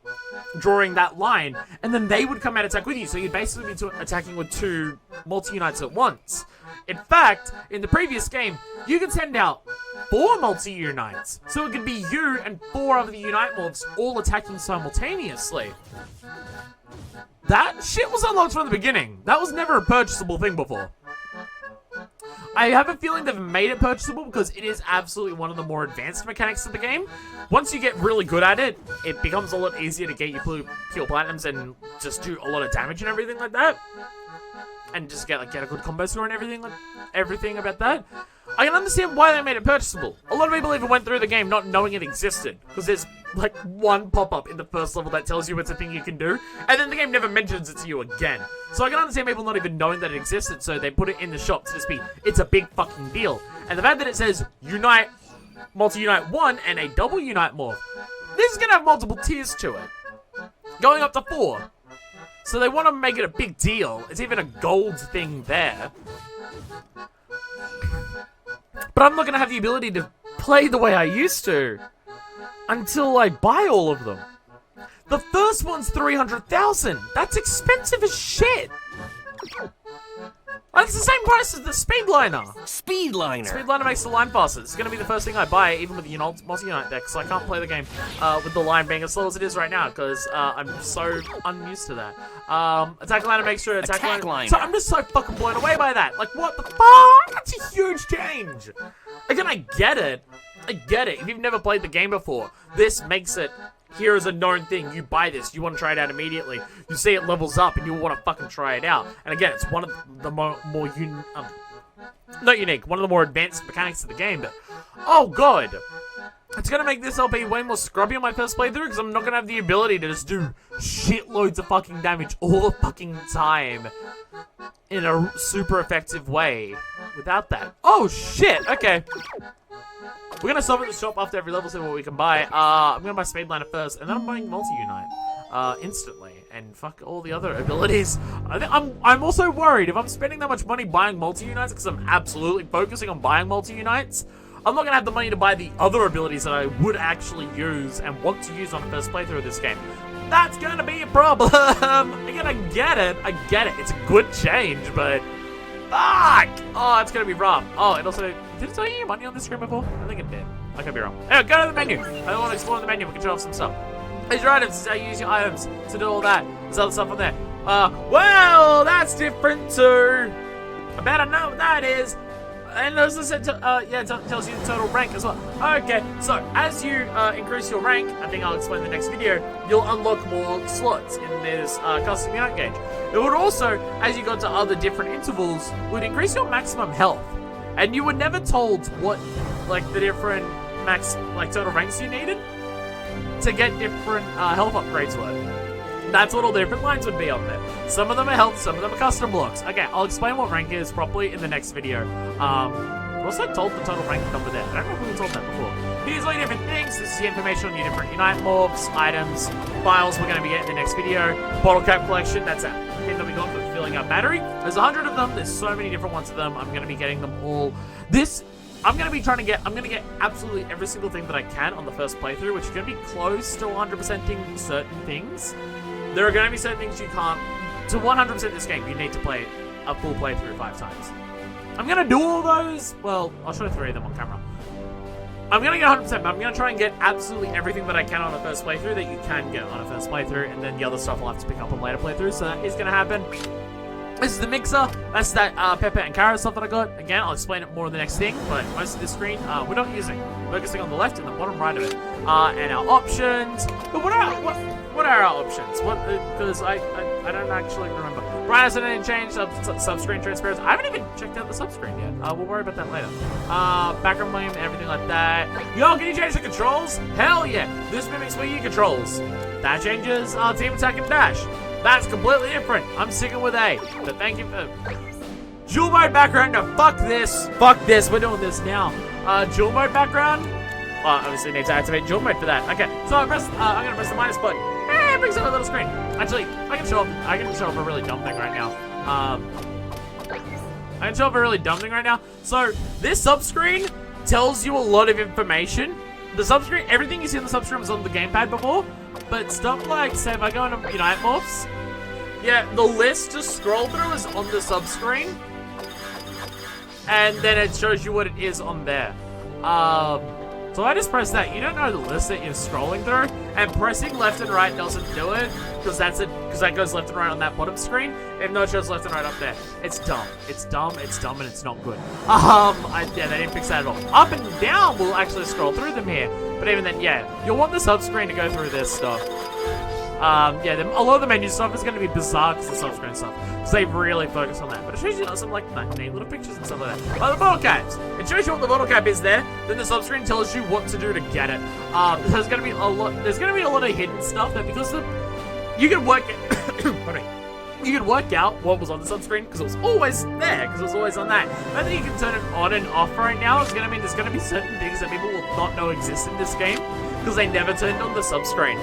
Speaker 2: drawing that line, and then they would come out and attack with you, so you'd basically be attacking with 2 multi-unites at once. In fact, in the previous game, you could send out 4 multi-unites, so it could be you and 4 other Unite Morphs all attacking simultaneously. That shit was unlocked from the beginning. That was never a purchasable thing before. I have a feeling they've made it purchasable because it is absolutely one of the more advanced mechanics of the game. Once you get really good at it, it becomes a lot easier to get your pure platinums and just do a lot of damage and everything like that. And just get a good combo score and everything about that. I can understand why they made it purchasable. A lot of people even went through the game not knowing it existed, because there's like one pop-up in the first level that tells you it's a thing you can do, and then the game never mentions it to you again. So I can understand people not even knowing that it existed, so they put it in the shop to just be, it's a big fucking deal. And the fact that it says Unite, Multi-Unite 1 and a double Unite morph, this is gonna have multiple tiers to it, going up to 4. So they want to make it a big deal. It's even a gold thing there. But I'm not going to have the ability to play the way I used to until I buy all of them. The first one's 300,000. That's expensive as shit. It's the same price as the Speedliner. Speedliner makes the line faster. This is going to be the first thing I buy, even with the Multi-Unite deck, because I can't play the game with the line being as slow as it is right now, because I'm so unused to that. Attack liner makes sure attack liner. So I'm just so fucking blown away by that. Like, what the fuck? That's a huge change. Again, I get it. If you've never played the game before, this makes it... Here is a known thing. You buy this. You want to try it out immediately. You see it levels up, and you want to fucking try it out. And again, it's one of the not unique. One of the more advanced mechanics of the game. But oh god, it's gonna make this LP way more scrubby on my first playthrough because I'm not gonna have the ability to just do shitloads of fucking damage all the fucking time in a super effective way without that. Oh shit. Okay. We're gonna stop at the shop after every level, see what we can buy. I'm gonna buy Speedliner first, and then I'm buying Multi-Unite instantly, and fuck all the other abilities. I'm also worried if I'm spending that much money buying Multi-Unites, because I'm absolutely focusing on buying Multi-Unites, I'm not gonna have the money to buy the other abilities that I would actually use and want to use on the first playthrough of this game. That's gonna be a problem. Again, I get it. It's a good change, but fuck! Oh, it's gonna be rough. Oh, it also... Did it tell you money on this screen before? I think it did. I could be wrong. Anyway, go to the menu. I want to explore the menu. We can show off some stuff. Here's your items. This is how you use your items to do all that. There's other stuff on there. Well, that's different too. I better know what that is. And as I said, it tells you the total rank as well. Okay, so as you increase your rank, I think I'll explain in the next video, you'll unlock more slots in this custom unit gauge. It would also, as you got to other different intervals, would increase your maximum health. And you were never told what, like, the different max, like, total ranks you needed to get different health upgrades were. That's what all the different lines would be on there. Some of them are health, some of them are custom blocks. Okay, I'll explain what rank is properly in the next video. I was also told the total rank number there. I don't know if we were told that before. Here's all your different things. This is the information on your different Unite morphs, items, files we're going to be getting in the next video. Bottle cap collection, that's it. That we got for filling our battery. There's 100 of them. There's so many different ones of them. I'm going to be getting them all. I'm going to get absolutely every single thing that I can on the first playthrough, which is going to be close to 100%ing certain things. There are going to be certain things you can't. To 100% this game, you need to play a full playthrough 5 times. I'm going to do all those. Well, I'll show 3 of them on camera. I'm going to get 100%, but I'm going to try and get absolutely everything that I can on a first playthrough that you can get on a first playthrough, and then the other stuff I'll have to pick up on later playthroughs, so that is going to happen. This is the mixer. That's that pepper and carrot stuff that I got. Again, I'll explain it more in the next thing, but most of this screen we're not using. Focusing on the left and the bottom right of it. And our options. But what are our options? Because I don't actually remember. Brightness and any change, sub-screen transparency. I haven't even checked out the sub-screen yet. We'll worry about that later. Background volume, everything like that. Yo, can you change the controls? Hell yeah. This mimics Wii U controls. That changes team attack and dash. That's completely different. I'm sticking with A. But thank you for... Dual mode background. No, fuck this. Fuck this. We're doing this now. Dual mode background. Obviously need to activate dual mode for that. Okay, so I'm gonna press the minus button. It brings up a little screen. Actually, I can show up a really dumb thing right now. I can show up a really dumb thing right now. So this subscreen tells you a lot of information. The subscreen, everything you see on the subscreen was on the gamepad before, but stuff like, say, if I go into Unite morphs, yeah, the list to scroll through is on the subscreen, and then it shows you what it is on there. So I just press that. You don't know the list that you're scrolling through, and pressing left and right doesn't do it, because that goes left and right on that bottom screen, even though it shows left and right up there. It's dumb. It's dumb, and it's not good. Yeah, they didn't fix that at all. Up and down will actually scroll through them here, but even then, yeah, you'll want the sub-screen to go through this stuff. Yeah, a lot of the menu stuff is going to be bizarre because the sub-screen stuff, because they really focus on that. But it shows you some, like, neat little pictures and stuff like that. Like the bottle caps. It shows you what the bottle cap is there, then the sub-screen tells you what to do to get it. There's going to be a lot of hidden stuff that, because you can work you can work out what was on the sub-screen because it was always there, because it was always on that. But then you can turn it on and off right now. It's going to mean there's going to be certain things that people will not know exist in this game because they never turned on the sub-screen.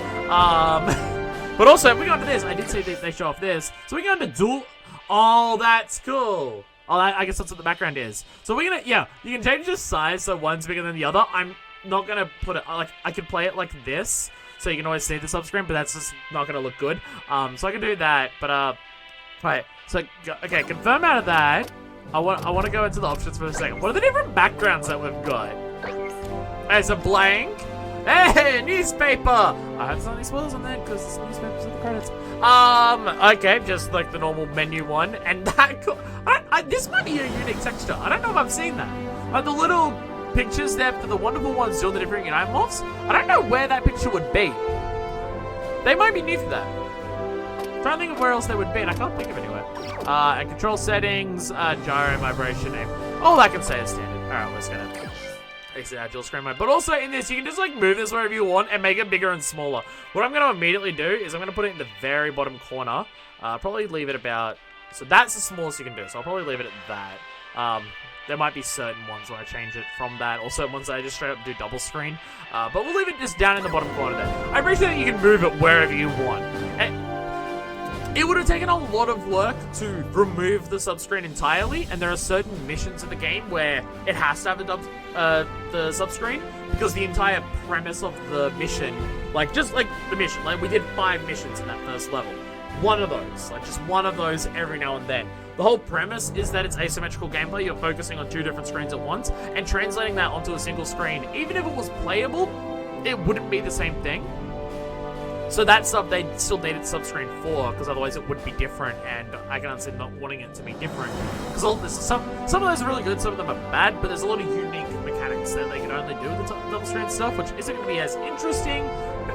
Speaker 2: But also, if we go into this, I did see they show off this. So we go into dual. Oh, that's cool. Oh, I guess that's what the background is. So we're gonna, yeah, you can change the size so one's bigger than the other. I'm not gonna put it, like, I could play it like this, so you can always see the sub-screen, but that's just not gonna look good. So I can do that, but, right. So, okay, confirm out of that. I want to go into the options for a second. What are the different backgrounds that we've got? There's a blank. Hey, newspaper! I have some spoilers on that because it's newspapers in the credits. Okay, just like the normal menu one, and that this might be a unique texture. I don't know if I've seen that. Like the little pictures there for the wonderful ones doing the different Unite moths. I don't know where that picture would be. They might be new for that. I'm trying to think of where else they would be, and I can't think of anywhere. And control settings, gyro vibration name. All that can stay as standard. Alright, we're just gonna exit our dual screen mode. But also in this, you can just like move this wherever you want and make it bigger and smaller. What I'm going to immediately do is I'm going to put it in the very bottom corner. Probably leave it about, so that's the smallest you can do. So I'll probably leave it at that. There might be certain ones where I change it from that, or certain ones that I just straight up do double screen. But we'll leave it just down in the bottom corner there. I appreciate that you can move it wherever you want. It would have taken a lot of work to remove the sub-screen entirely, and there are certain missions in the game where it has to have the sub-screen, because the entire premise of the mission, like, just like the mission, like, we did 5 missions in that first level. One of those, like, just one of those every now and then. The whole premise is that it's asymmetrical gameplay. You're focusing on 2 different screens at once, and translating that onto a single screen, even if it was playable, it wouldn't be the same thing. So that stuff they still needed sub-screen for, because otherwise it would be different, and I can understand not wanting it to be different. Because some of those are really good, some of them are bad, but there's a lot of unique mechanics that they can only do with the double-screen stuff, which isn't going to be as interesting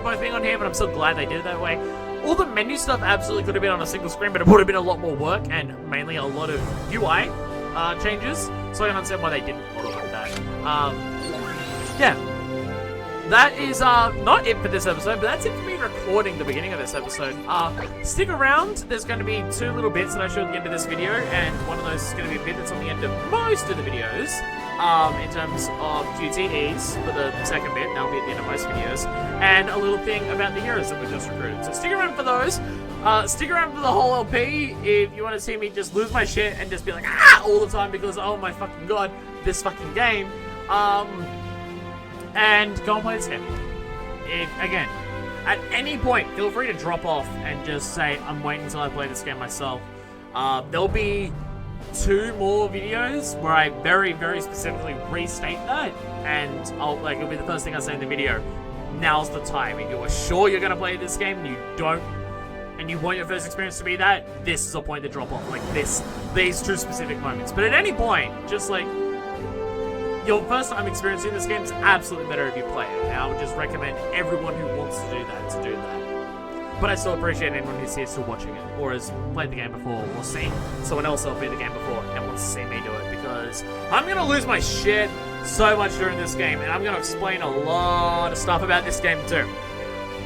Speaker 2: by being on here, but I'm so glad they did it that way. All the menu stuff absolutely could have been on a single screen, but it would have been a lot more work, and mainly a lot of UI changes, so I can understand why they didn't bother with that. Yeah. That is not it for this episode, but that's it for me recording the beginning of this episode. Stick around, there's going to be 2 little bits that I show at the end of this video, and one of those is going to be a bit that's on the end of most of the videos, in terms of QTEs for the second bit. That'll be at the end of most videos, and a little thing about the heroes that we just recruited. So stick around for those. Stick around for the whole LP if you want to see me just lose my shit and just be like, ah, all the time because, oh my fucking god, this fucking game. And go and play this game. Again, at any point, feel free to drop off and just say, I'm waiting until I play this game myself. There'll be 2 more videos where I very, very specifically restate that, and it'll be the first thing I say in the video. Now's the time. If you are sure you're going to play this game and you don't, and you want your first experience to be that, this is a point to drop off. Like these 2 specific moments. But at any point, just like, your first time experiencing this game is absolutely better if you play it, and I would just recommend everyone who wants to do that. But I still appreciate anyone who's here still watching it, or has played the game before, or seen someone else play the game before and wants to see me do it, because I'm going to lose my shit so much during this game, and I'm going to explain a lot of stuff about this game too.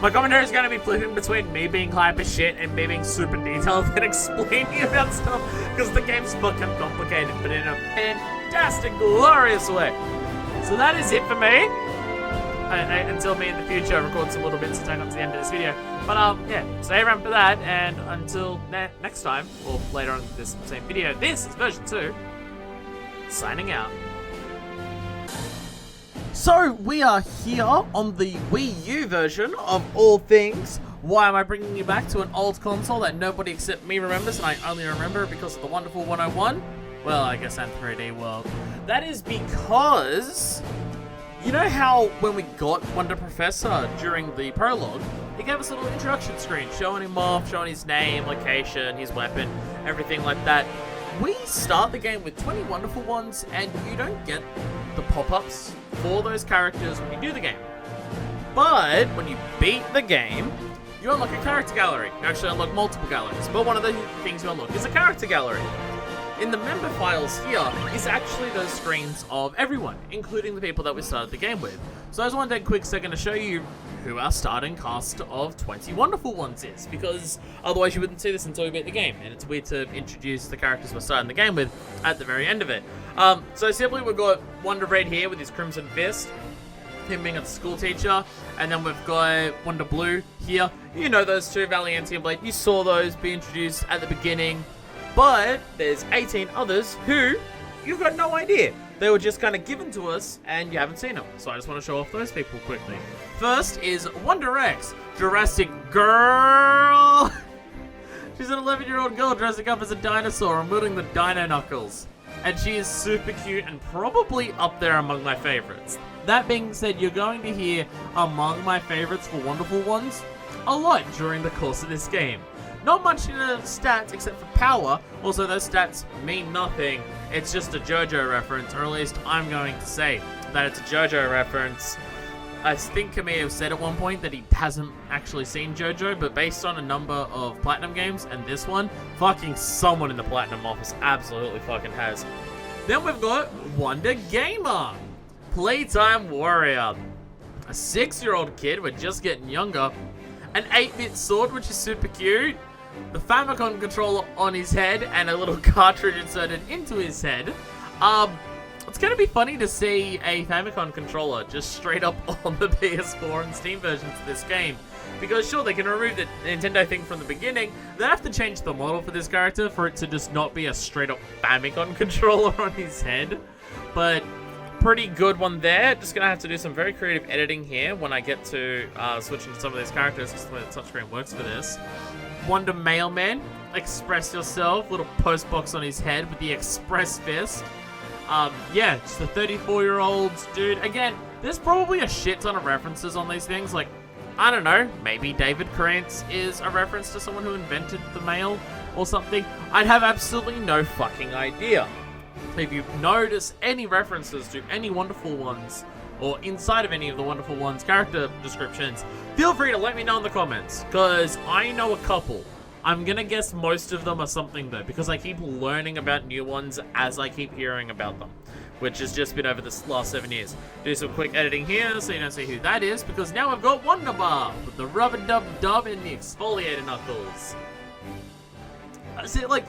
Speaker 2: My commentary is going to be flipping between me being hyper shit and me being super detailed and explaining about stuff, because the game's fucking complicated, but in a fantastic, glorious way. So that is it for me. Until me in the future record some little bits to turn up to the end of this video. But yeah, stay around for that, and until next time, or later on in this same video, this is version 2, signing out. So, we are here on the Wii U version of all things. Why am I bringing you back to an old console that nobody except me remembers, and I only remember because of the wonderful 101? Well, I guess, and 3D World. That is because You know how when we got Wonder Professor during the prologue, he gave us a little introduction screen showing him off, showing his name, location, his weapon, everything like that. We start the game with 20 wonderful ones, and you don't get the pop-ups for those characters when you do the game. But when you beat the game, you unlock a character gallery. You actually unlock multiple galleries, but one of the things you unlock is a character gallery. In the member files here is actually those screens of everyone, including the people that we started the game with. So I just want to take a quick second to show you who our starting cast of 20 wonderful ones is, because otherwise you wouldn't see this until you beat the game, and it's weird to introduce the characters we're starting the game with at the very end of it. So simply we've got Wonder Red here with his Crimson Fist, him being a school teacher, and then we've got Wonder Blue here. You know those two, Valianti and Blade. You saw those be introduced at the beginning. But there's 18 others who you've got no idea. They were just kind of given to us and you haven't seen them. So I just want to show off those people quickly. First is Wonder X, Jurassic Girl. She's an 11-year-old girl dressing up as a dinosaur and wielding the Dino Knuckles. And she is super cute and probably up there among my favorites. That being said, you're going to hear among my favorites for Wonderful Ones a lot during the course of this game. Not much in the stats except for power. Also, those stats mean nothing. It's just a JoJo reference, or at least I'm going to say that it's a JoJo reference. I think Comin said at one point that he hasn't actually seen JoJo, but based on a number of Platinum games and this one, fucking someone in the Platinum office absolutely fucking has. Then we've got Wonder Gamer, Playtime Warrior, a 6-year-old kid, we're just getting younger, an 8-bit sword, which is super cute, the Famicom controller on his head, and a little cartridge inserted into his head. It's going to be funny to see a Famicom controller just straight up on the PS4 and Steam versions of this game. Because sure, they can remove the Nintendo thing from the beginning, they have to change the model for this character for it to just not be a straight up Famicom controller on his head. But pretty good one there. Just gonna have to do some very creative editing here when I get to switching to some of these characters, because the way the touchscreen works for this. Wonder Mailman, express yourself, little post box on his head with the express fist. Yeah, just a 34-year-old dude. Again, there's probably a shit ton of references on these things. Like, I don't know, maybe David Krantz is a reference to someone who invented the mail or something. I'd have absolutely no fucking idea. If you notice any references to any Wonderful Ones, or inside of any of the Wonderful Ones character descriptions, feel free to let me know in the comments, because I know a couple. I'm gonna guess most of them are something though, because I keep learning about new ones as I keep hearing about them, which has just been over this last 7 years. Do some quick editing here so you don't see who that is, because now we've got Wonder Bar with the rub-a-dub-dub and the exfoliator knuckles. See, like,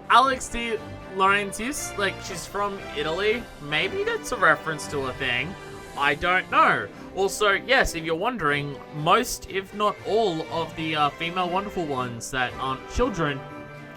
Speaker 2: Alex D. Laurentiis, like, she's from Italy. Maybe that's a reference to a thing. I don't know. Also, yes, if you're wondering, most, if not all, of the female Wonderful Ones that aren't children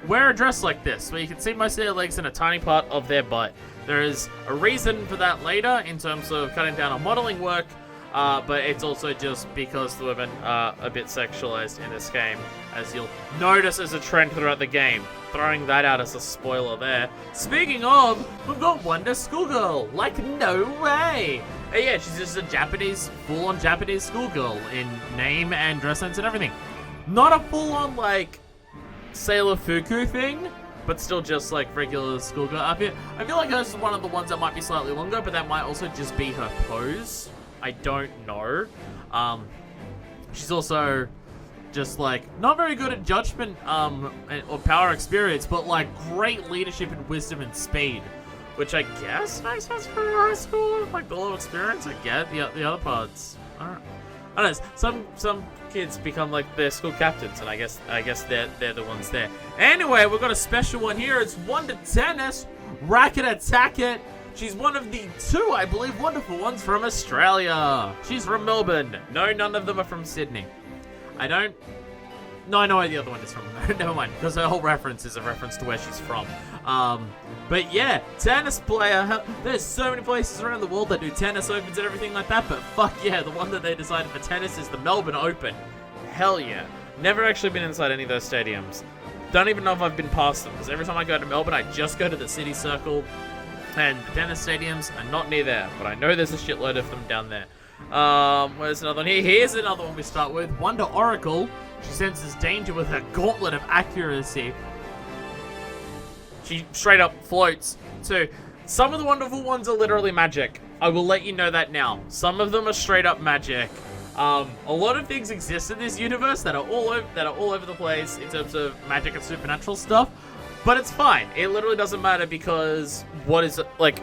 Speaker 2: wear a dress like this, where you can see most of their legs and a tiny part of their butt. There is a reason for that later in terms of cutting down on modeling work, but it's also just because the women are a bit sexualized in this game, as you'll notice as a trend throughout the game. Throwing that out as a spoiler there. Speaking of, we've got Wonder Schoolgirl. Like, no way. Yeah, she's just a Japanese, full-on Japanese schoolgirl in name and dress sense and everything. Not a full-on, like, Sailor Fuku thing, but still just, like, regular schoolgirl outfit. I feel like hers is one of the ones that might be slightly longer, but that might also just be her pose. I don't know. She's also just, like, not very good at judgment or power experience, but, like, great leadership and wisdom and speed, which I guess makes sense for high school. Like, the low experience, I get. The other parts, I don't know. Some kids become, like, their school captains, and I guess they're the ones there. Anyway, we've got a special one here. It's Wonder Tennis, Racket Attack It. She's one of the 2, I believe, Wonderful Ones from Australia. She's from Melbourne. No, none of them are from Sydney. I know where the other one is from. Never mind, because her whole reference is a reference to where she's from. But yeah, tennis player. There's so many places around the world that do tennis opens and everything like that, but fuck yeah, the one that they decided for tennis is the Melbourne Open. Hell yeah. Never actually been inside any of those stadiums. Don't even know if I've been past them, because every time I go to Melbourne, I just go to the City Circle And the tennis stadiums are not near there, but I know there's a shitload of them down there. Where's another one here? Here's another one we start with. Wonder Oracle. She senses danger with her gauntlet of accuracy. She straight up floats too. Some of the wonderful ones are literally magic. I will let you know that now. Some of them are straight up magic. A lot of things exist in this universe that are all over the place in terms of magic and supernatural stuff. But it's fine. It literally doesn't matter because what is it like?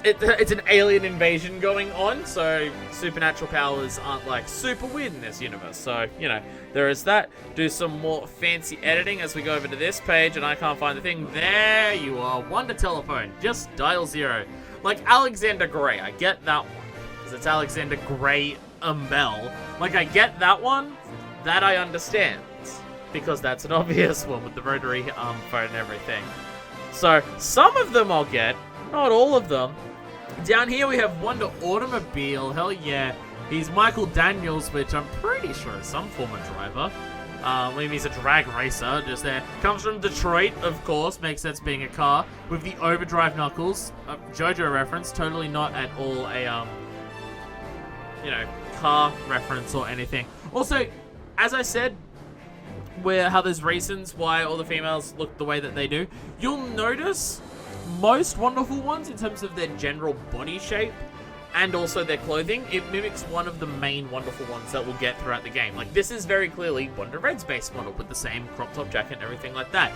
Speaker 2: It's an alien invasion going on, so supernatural powers aren't like super weird in this universe. So, you know, there is that. Do some more fancy editing as we go over to this page, and I can't find the thing. There you are. Wonder Telephone. Just dial 0. Like Alexander Gray. I get that one. Because it's Alexander Gray Bell. Like, I get that one. That I understand. Because that's an obvious one with the rotary phone and everything. So, some of them I'll get. Not all of them. Down here we have Wonder Automobile. Hell yeah. He's Michael Daniels, which I'm pretty sure is some former driver. Maybe he's a drag racer, just there. Comes from Detroit, of course. Makes sense being a car. With the overdrive knuckles. JoJo reference. Totally not at all a, you know, car reference or anything. Also, as I said, how there's reasons why all the females look the way that they do. You'll notice most wonderful ones in terms of their general body shape and also their clothing, it mimics one of the main wonderful ones that we'll get throughout the game. Like, this is very clearly Wonder Red's base model with the same crop top jacket and everything like that.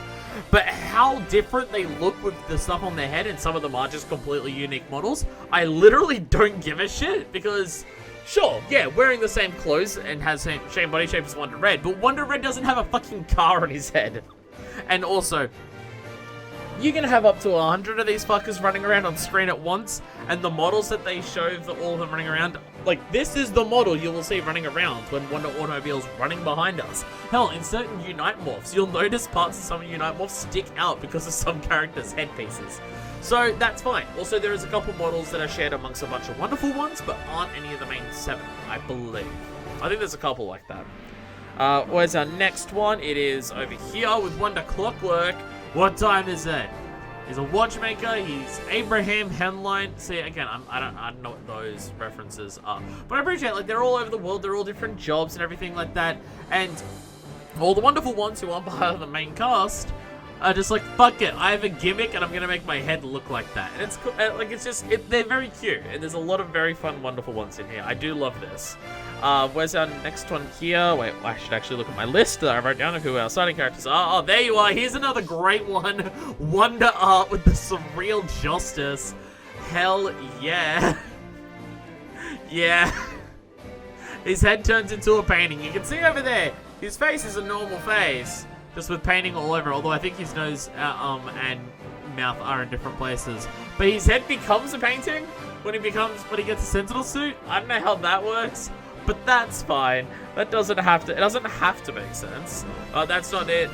Speaker 2: But how different they look with the stuff on their head, and some of them are just completely unique models, I literally don't give a shit, because sure, yeah, wearing the same clothes and has the same body shape as Wonder Red, but Wonder Red doesn't have a fucking car on his head. And also, you can have up to 100 of these fuckers running around on screen at once, and the models that they show for all of them running around, like, this is the model you will see running around when Wonder Automobile's running behind us. Hell, in certain Unite morphs, you'll notice parts of some Unite morphs stick out because of some characters' headpieces. So, that's fine. Also, there is a couple models that are shared amongst a bunch of wonderful ones, but aren't any of the main 7, I believe. I think there's a couple like that. Where's our next one? It is over here with Wonder Clockwork. What time is it? He's a watchmaker. He's Abraham Henline. See, again, I don't know what those references are, but I appreciate, like, they're all over the world. They're all different jobs and everything like that. And all the wonderful ones who aren't part of the main cast are just like, fuck it, I have a gimmick and I'm gonna make my head look like that. And it's cool. Like, it's just, they're very cute, and there's a lot of very fun, wonderful ones in here. I do love this. Where's our next one here? Wait, I should actually look at my list that I wrote down of who our starting characters are. Oh, there you are. Here's another great one. Wonder Art with the surreal justice. Hell yeah. Yeah. His head turns into a painting. You can see over there, his face is a normal face, just with painting all over, although I think his nose and mouth are in different places. But his head becomes a painting when he gets a Sentinel suit. I don't know how that works, but that's fine. That doesn't have to, it doesn't have to make sense. That's not it.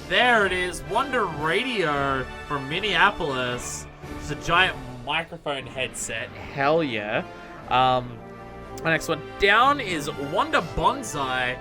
Speaker 2: There it is, Wonder Radio from Minneapolis. It's a giant microphone headset. Hell yeah. The next one down is Wonder Bonsai.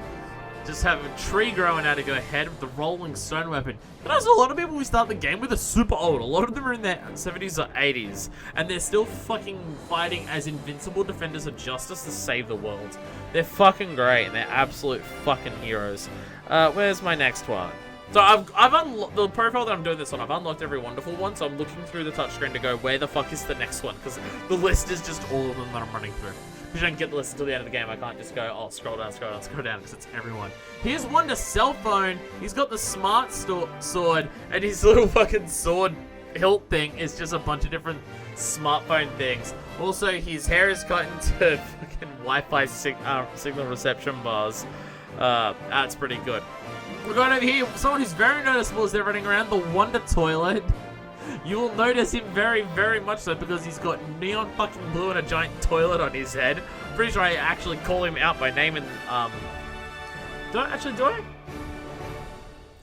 Speaker 2: Just have a tree growing out of your head with the rolling stone weapon. But also, a lot of people we start the game with are super old. A lot of them are in their 70s or 80s. And they're still fucking fighting as invincible defenders of justice to save the world. They're fucking great, and they're absolute fucking heroes. Where's my next one? So I've unlocked the profile that I'm doing this on. I've unlocked every wonderful one, so I'm looking through the touchscreen to go, where the fuck is the next one? Because the list is just all of them that I'm running through. Because I don't get the list until the end of the game. I can't just go, oh, scroll down, because it's everyone. Here's Wonder Cell Phone. He's got the smart sword, and his little fucking sword hilt thing is just a bunch of different smartphone things. Also, his hair is cut into fucking Wi-Fi signal reception bars. That's pretty good. We're going over here. Someone who's very noticeable as they're running around, the Wonder Toilet. You will notice him very, very much so because he's got neon fucking blue and a giant toilet on his head. I'm pretty sure I actually call him out by name and, do I?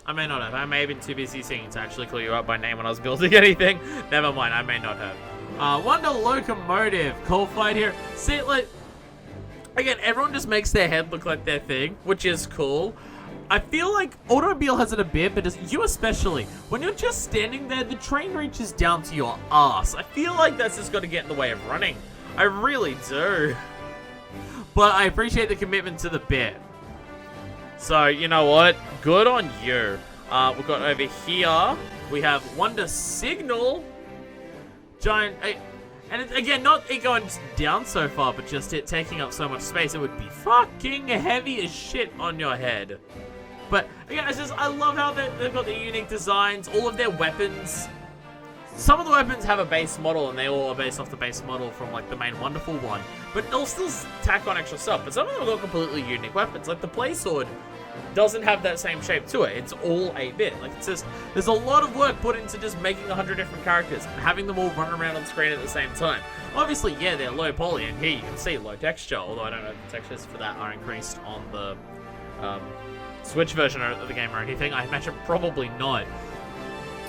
Speaker 2: I may not have. I may have been too busy singing to actually call you out by name when I was building anything. Never mind, I may not have. Wonder Locomotive. Coal fight here. See, like, again, everyone just makes their head look like their thing, which is cool. I feel like Automobile has it a bit, but you especially. When you're just standing there, the train reaches down to your ass. I feel like that's just got to get in the way of running. I really do. But I appreciate the commitment to the bit. So, you know what? Good on you. We've got over here, we have Wonder Signal. Giant... And it's, again, not it going down so far, but just it taking up so much space. It would be fucking heavy as shit on your head. But, again, it's just, I love how they've got the unique designs. All of their weapons. Some of the weapons have a base model, and they all are based off the base model from, like, the main Wonderful one. But they'll still tack on extra stuff. But some of them have got completely unique weapons. Like, the Play Sword doesn't have that same shape to it. It's all 8-bit. Like, it's just, there's a lot of work put into just making 100 different characters and having them all run around on screen at the same time. Obviously, yeah, they're low poly, and here you can see low texture, although I don't know if the textures for that are increased on the Switch version of the game or anything. I imagine probably not.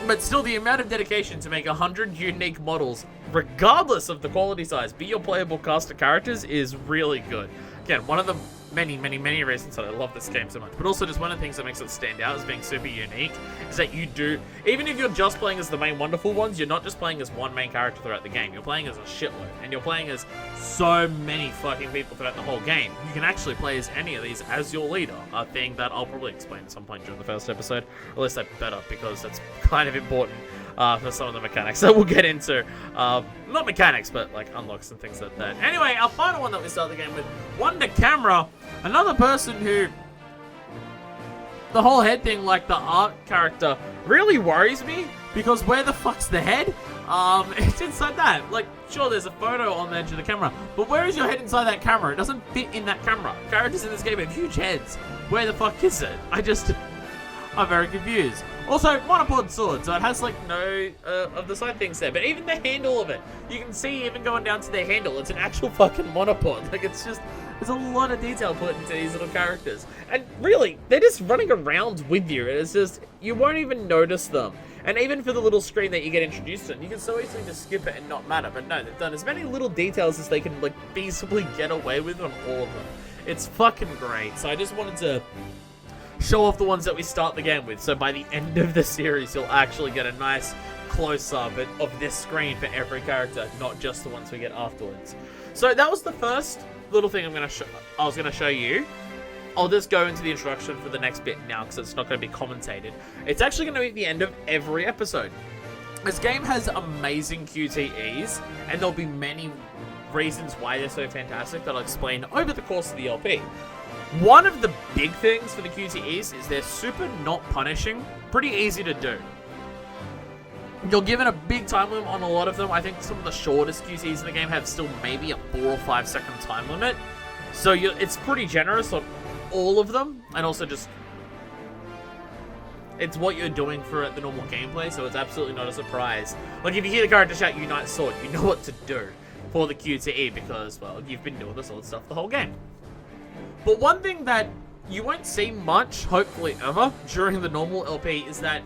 Speaker 2: But still, the amount of dedication to make 100 unique models, regardless of the quality size, be your playable cast of characters is really good. Again, one of the many reasons that I love this game so much, but also just one of the things that makes it stand out as being super unique is that you do, even if you're just playing as the main Wonderful ones, you're not just playing as one main character throughout the game, you're playing as a shitload, and you're playing as so many fucking people throughout the whole game. You can actually play as any of these as your leader, a thing that I'll probably explain at some point during the first episode, or at least I better, because that's kind of important for some of the mechanics that we'll get into. Not mechanics, but like unlocks and things like that. Anyway, our final one that we start the game with, Wonder Camera, another person who, the whole head thing, like the art character, really worries me, because where the fuck's the head? It's inside that. Like, sure, there's a photo on the edge of the camera, but where is your head inside that camera? It doesn't fit in that camera. Characters in this game have huge heads. Where the fuck is it? I'm very confused. Also, monopod sword, so it has like no of the side things there, but even the handle of it, you can see even going down to their handle, it's an actual fucking monopod. Like, it's just, there's a lot of detail put into these little characters. And really, they're just running around with you. It's just, you won't even notice them. And even for the little screen that you get introduced to, you can so easily just skip it and not matter. But no, they've done as many little details as they can like feasibly get away with on all of them. It's fucking great. So I just wanted to show off the ones that we start the game with, so by the end of the series you'll actually get a nice close-up of this screen for every character, not just the ones we get afterwards. So that was the first little thing I was gonna show you. I'll just go into the introduction for the next bit now, because it's not going to be commentated. It's actually going to be at the end of every episode. This game has amazing QTEs, and there'll be many reasons why they're so fantastic that I'll explain over the course of the LP. One of the big things for the QTEs is they're super not punishing, pretty easy to do. You're given a big time limit on a lot of them. I think some of the shortest QTEs in the game have still maybe a 4 or 5 second time limit. So it's pretty generous on all of them, and also just, it's what you're doing for the normal gameplay, so it's absolutely not a surprise. Like, if you hear the character shout Unite Sword, you know what to do for the QTE, because, well, you've been doing the sword stuff the whole game. But one thing that you won't see much, hopefully ever, during the normal LP is that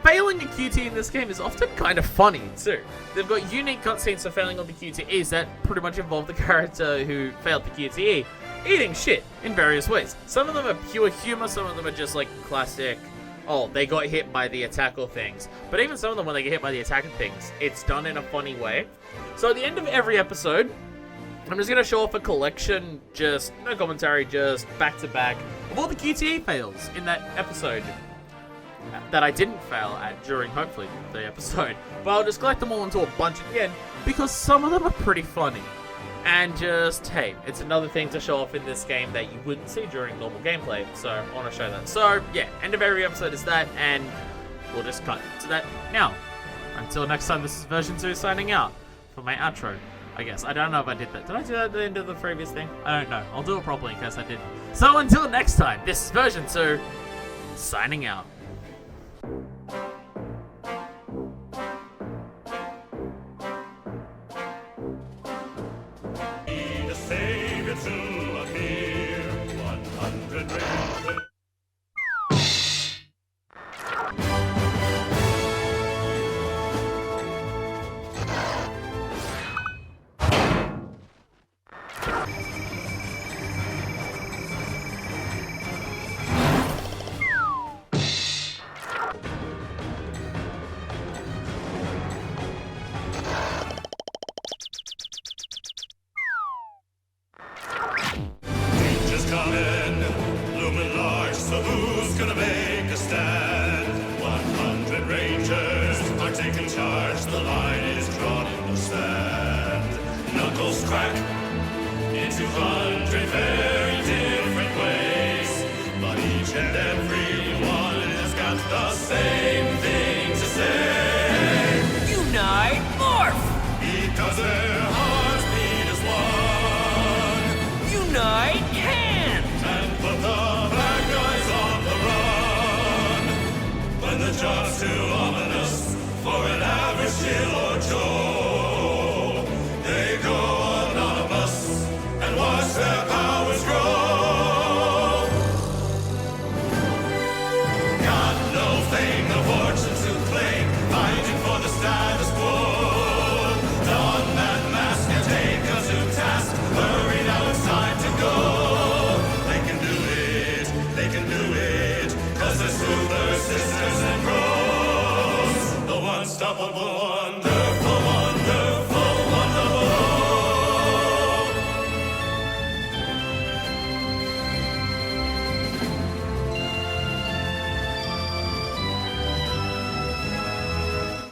Speaker 2: failing a QTE in this game is often kind of funny, too. They've got unique cutscenes for failing on the QTEs that pretty much involve the character who failed the QTE eating shit in various ways. Some of them are pure humor, some of them are just like classic, oh, they got hit by the attacker things. But even some of them, when they get hit by the attacker things, it's done in a funny way. So at the end of every episode, I'm just going to show off a collection, just no commentary, just back to back, of all the QTE fails in that episode that I didn't fail at during, hopefully, the episode. But I'll just collect them all into a bunch again, because some of them are pretty funny. And just, hey, it's another thing to show off in this game that you wouldn't see during normal gameplay, so I want to show that. So, yeah, end of every episode is that, and we'll just cut to that now. Until next time, this is version 2 signing out for my outro, I guess. I don't know if I did that. Did I do that at the end of the previous thing? I don't know. I'll do it properly in case I didn't. So until next time, this is version 2 signing out.
Speaker 8: gonna make a stand. 100 Rangers are taking charge. The line is drawn in the sand. Knuckles crack in 200 very different ways, but each and every one has got the same thing to say.
Speaker 3: Unite, morph!
Speaker 8: Because their hearts beat as one.
Speaker 3: Unite, can!
Speaker 8: And put the bad guys on the run. When the job's too